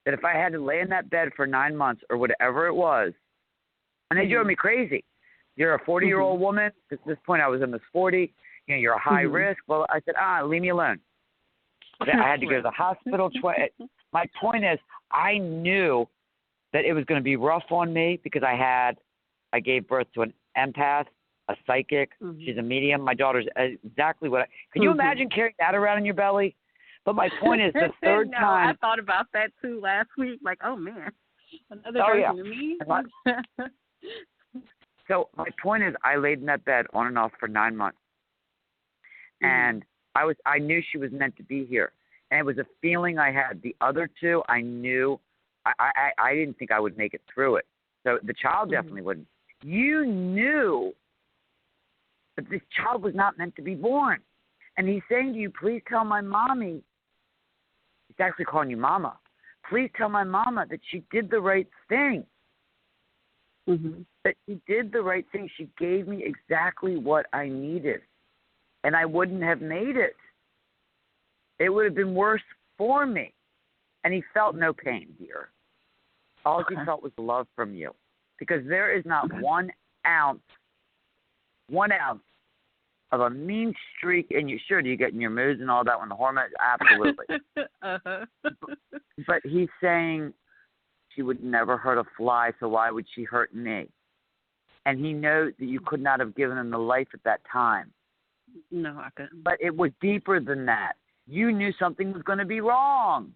that if I had to lay in that bed for 9 months or whatever it was, and they drove me crazy. You're a 40-year-old woman. At this point, I was almost 40. You know, you're a high risk. Well, I said, leave me alone. I had to go to the hospital twice. My point is, I knew that it was going to be rough on me because I gave birth to an empath, a psychic. She's a medium. My daughter's exactly what can you imagine carrying that around in your belly? But my point is, the third time. I thought about that too last week. Like, oh man, another version of me. So my point is, I laid in that bed on and off for 9 months, and I knew she was meant to be here, and it was a feeling I had. The other two, I knew, I didn't think I would make it through it. So the child definitely wouldn't. You knew that this child was not meant to be born, and he's saying to you, please tell my mommy. He's actually calling you mama. Please tell my mama that she did the right thing. That she did the right thing. She gave me exactly what I needed, and I wouldn't have made it. It would have been worse for me. And he felt no pain, dear. All he felt was love from you, because there is not 1 ounce of a mean streak in you. Sure, do you get in your moods and all that when the hormones? Absolutely. But he's saying she would never hurt a fly, so why would she hurt me? And he knows that you could not have given him the life at that time. No, I couldn't. But it was deeper than that. You knew something was going to be wrong.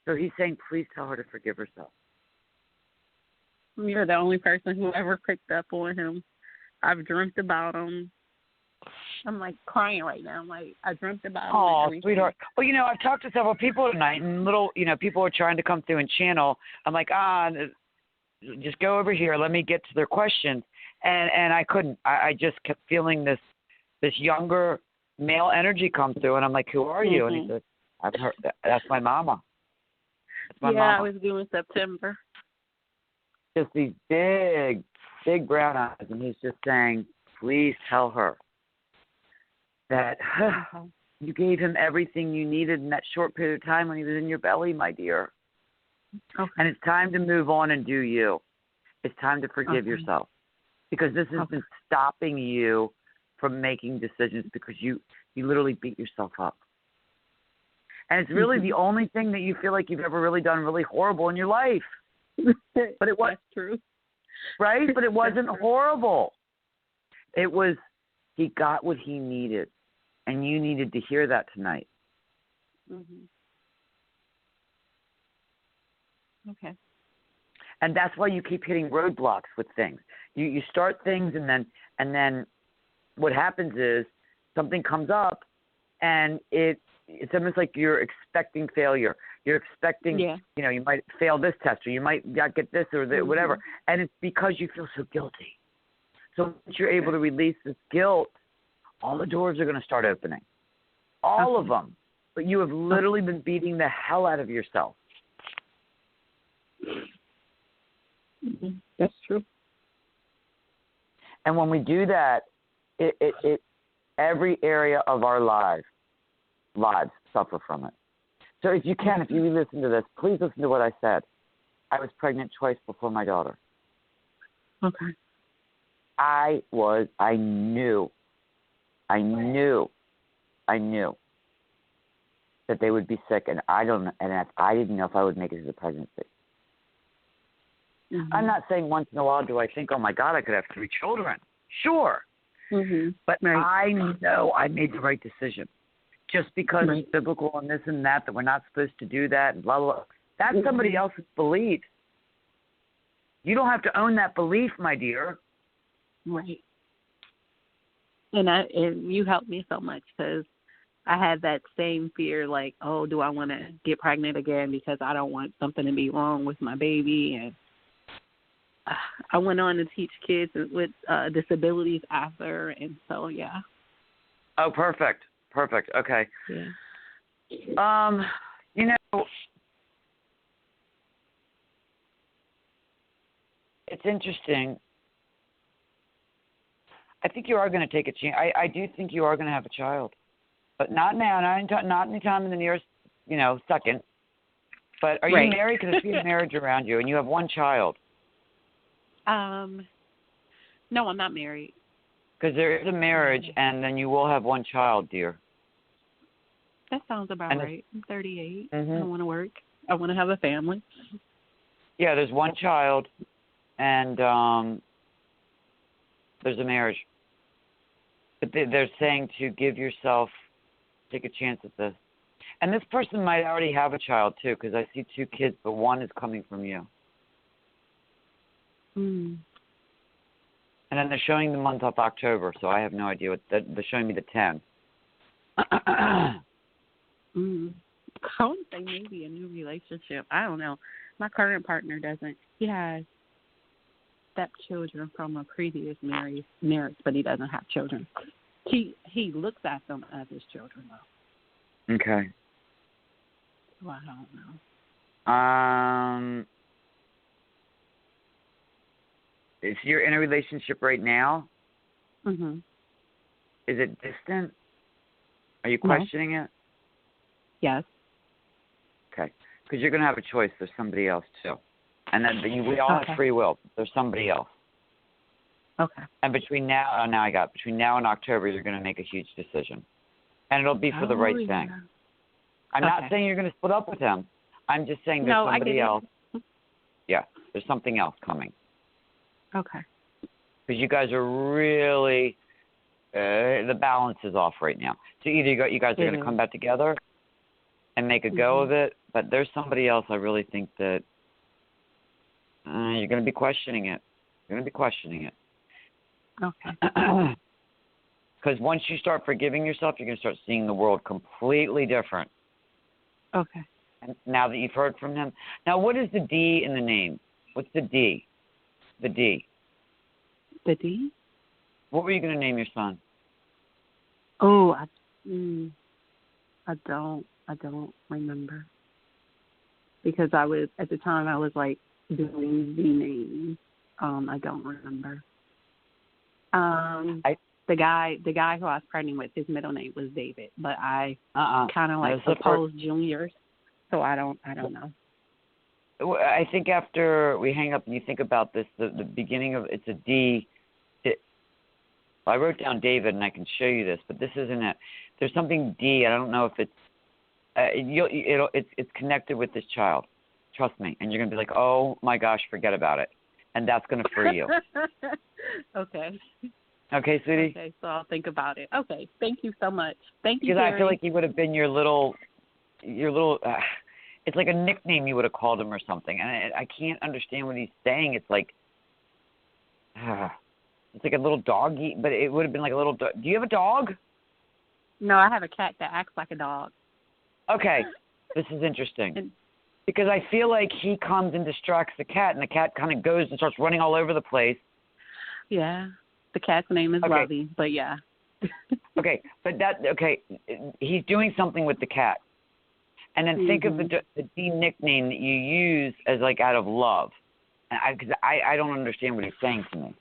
So he's saying, please tell her to forgive herself. You're the only person who ever picked up on him. I've dreamt about him. I'm like crying right now. I'm like, I dreamt about him. Oh, sweetheart. Well, you know, I've talked to several people tonight, and people are trying to come through and channel. I'm like, just go over here. Let me get to their questions. And I couldn't. I just kept feeling this younger male energy come through, and I'm like, who are you? And he said, I've heard that's my mama. That's my mama. I was due in September. Just these big brown eyes, and he's just saying, please tell her that you gave him everything you needed in that short period of time when he was in your belly, my dear. And it's time to move on and do you. It's time to forgive yourself, because this has been stopping you from making decisions, because you literally beat yourself up. And it's really the only thing that you feel like you've ever really done really horrible in your life. But it was true. Right? But it wasn't horrible. It was, he got what he needed. And you needed to hear that tonight. Okay. And that's why you keep hitting roadblocks with things. You start things, and then what happens is something comes up, and it's almost like you're expecting failure. You're expecting, you might fail this test, or you might not get this or whatever. And it's because you feel so guilty. So once you're able to release this guilt, all the doors are going to start opening. All of them. But you have literally been beating the hell out of yourself. That's true. And when we do that, it every area of our lives suffer from it. So if you listen to this, please listen to what I said. I was pregnant twice before my daughter. Okay. I knew that they would be sick, and I didn't know if I would make it through the pregnancy. I'm not saying once in a while do I think, oh my God, I could have 3 children. Sure. But I know I made the right decision. Just because it's biblical and this and that we're not supposed to do that and blah, blah, blah. That's somebody else's belief. You don't have to own that belief, my dear. Right. And you helped me so much because I had that same fear, like, oh, do I want to get pregnant again because I don't want something to be wrong with my baby? And I went on to teach kids with disabilities after, and so, yeah. Oh, perfect. Okay. Yeah. You know, it's interesting. I think you are going to take a chance. I do think you are going to have a child. But not now, not anytime in the nearest, second. But are you married? Because I see a marriage around you, and you have one child. No, I'm not married. Because there is a marriage, and then you will have one child, dear. That sounds about right. I'm 38. Mm-hmm. I want to work. I want to have a family. Yeah, there's one child, and there's a marriage. But they're saying to give yourself, take a chance at this. And this person might already have a child, too, because I see 2 kids, but one is coming from you. Mm. And then they're showing the month of October, so I have no idea what they're showing me the 10. I would say maybe a new relationship. I don't know. My current partner doesn't. He has stepchildren from a previous marriage, but he doesn't have children. He looks at them as his children, though. Okay. Well, I don't know. If you're in a relationship right now, Mhm. Is it distant? Are you questioning it? Yes. Okay. Because you're going to have a choice. There's somebody else, too. And then we all have free will. There's somebody else. Okay. And between now and October, you're going to make a huge decision. And it'll be for the right thing. I'm not saying you're going to split up with him. I'm just saying there's somebody else. Yeah, there's something else coming. Okay. Because you guys are really, the balance is off right now. So either you guys are going to come back together and make a go of it, but there's somebody else I really think that you're going to be questioning it. You're going to be questioning it. Okay. Because once you start forgiving yourself, you're going to start seeing the world completely different. Okay. And now that you've heard from him. Now, what is the D in the name? What's the D? The D. The D? What were you going to name your son? Oh, I don't remember. Because at the time I was like doing the name. I don't remember. The guy who I was pregnant with, his middle name was David, but I kind of like proposed juniors, so I don't know. I think after we hang up and you think about this, the beginning of it's a D. I wrote down David, and I can show you this, but this isn't it. There's something D. I don't know if it's it's connected with this child. Trust me, and you're gonna be like, oh my gosh, forget about it, and that's gonna free you. Okay. Okay, sweetie. Okay, so I'll think about it. Okay, thank you so much. Thank you. Because Terry. I feel like he would have been your little. It's like a nickname you would have called him or something, and I can't understand what he's saying. It's like, it's like a little doggy, but it would have been like a little. Do you have a dog? No, I have a cat that acts like a dog. Okay, this is interesting. Because I feel like he comes and distracts the cat, and the cat kind of goes and starts running all over the place. Yeah, the cat's name is Lovey, but yeah. Okay, but he's doing something with the cat. And then think of the D nickname that you use as like out of love. Because I don't understand what he's saying to me.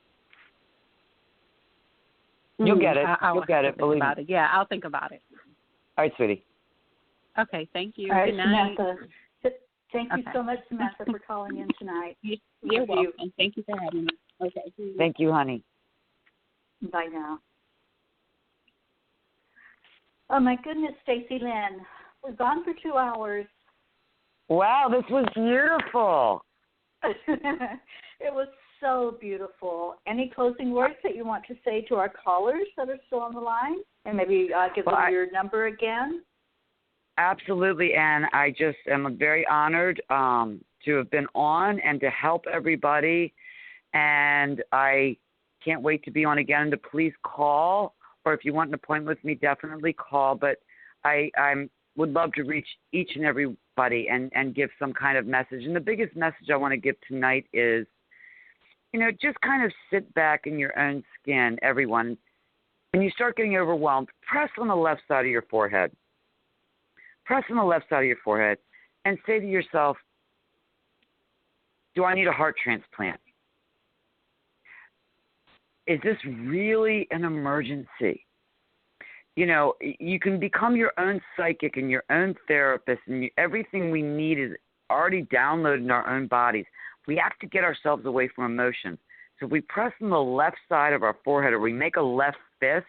You'll get it. You'll get it. Believe me. Yeah, I'll think about it. All right, sweetie. Okay, thank you. All right, good night. Samantha. Thank you so much, Samantha, for calling in tonight. You're welcome. Thank you for having me. Okay. Thank you, honey. Bye now. Oh, my goodness, Stacey Lynn. We've gone for 2 hours. Wow, this was beautiful. It was so beautiful. Any closing words that you want to say to our callers that are still on the line? And maybe give them your number again? Absolutely, and I just am very honored to have been on and to help everybody. And I can't wait to be on again. To please call or if you want an appointment with me, definitely call. But I would love to reach each and everybody and give some kind of message. And the biggest message I want to give tonight is, just kind of sit back in your own skin, everyone. When you start getting overwhelmed, press on the left side of your forehead. Press on the left side of your forehead and say to yourself, do I need a heart transplant? Is this really an emergency? You can become your own psychic and your own therapist, and everything we need is already downloaded in our own bodies. We have to get ourselves away from emotions. So if we press on the left side of our forehead, or we make a left fist,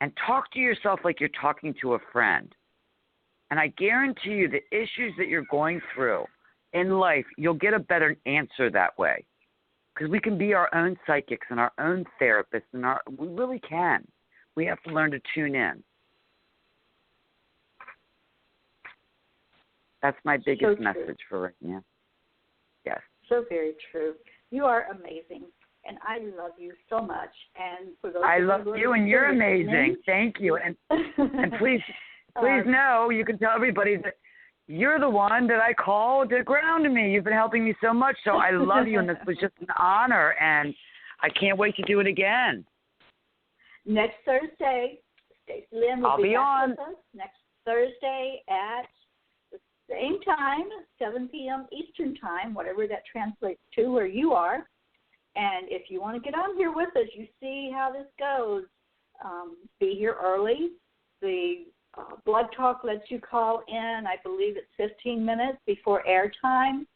and talk to yourself like you're talking to a friend. And I guarantee you the issues that you're going through in life, you'll get a better answer that way. Because we can be our own psychics and our own therapists, and we really can. We have to learn to tune in. That's my biggest message for right now. Yes. So very true. You are amazing, and I love you so much. And for those I love you, and you're amazing. Thank you. And please know, you can tell everybody that you're the one that I call to ground me. You've been helping me so much, so I love you, and this was just an honor, and I can't wait to do it again. Next Thursday, Stacey Lynn will be on with us next Thursday at the same time, 7 p.m. Eastern Time, whatever that translates to where you are. And if you want to get on here with us, you see how this goes. Be here early. The Blogtalk lets you call in, I believe it's 15 minutes before airtime.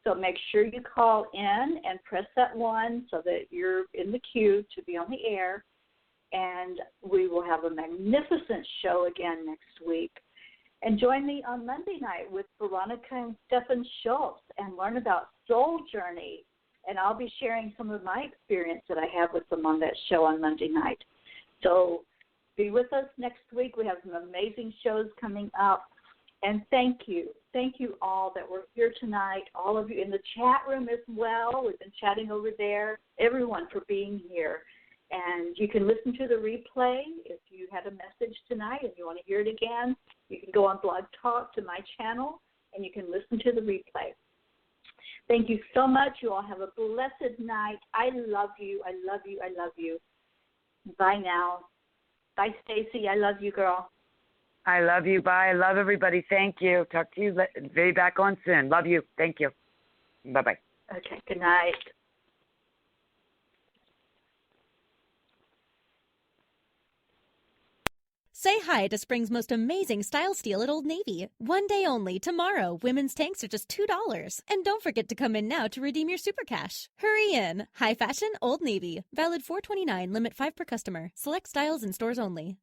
So make sure you call in and press that 1 so that you're in the queue to be on the air. And we will have a magnificent show again next week. And join me on Monday night with Veronica and Stephen Schultz and learn about Soul Journey. And I'll be sharing some of my experience that I have with them on that show on Monday night. So be with us next week. We have some amazing shows coming up. And thank you. Thank you all that were here tonight, all of you in the chat room as well. We've been chatting over there. Everyone for being here. And you can listen to the replay if you had a message tonight and you want to hear it again. You can go on Blog Talk to my channel, and you can listen to the replay. Thank you so much. You all have a blessed night. I love you. I love you. I love you. Bye now. Bye, Stacey. I love you, girl. I love you. Bye. I love everybody. Thank you. Talk to you. Be back on soon. Love you. Thank you. Bye-bye. Okay. Good night. Say hi to spring's most amazing style steal at Old Navy. One day only, tomorrow, women's tanks are just $2. And don't forget to come in now to redeem your super cash. Hurry in. High fashion, Old Navy. Valid 4/29, limit 5 per customer. Select styles in stores only.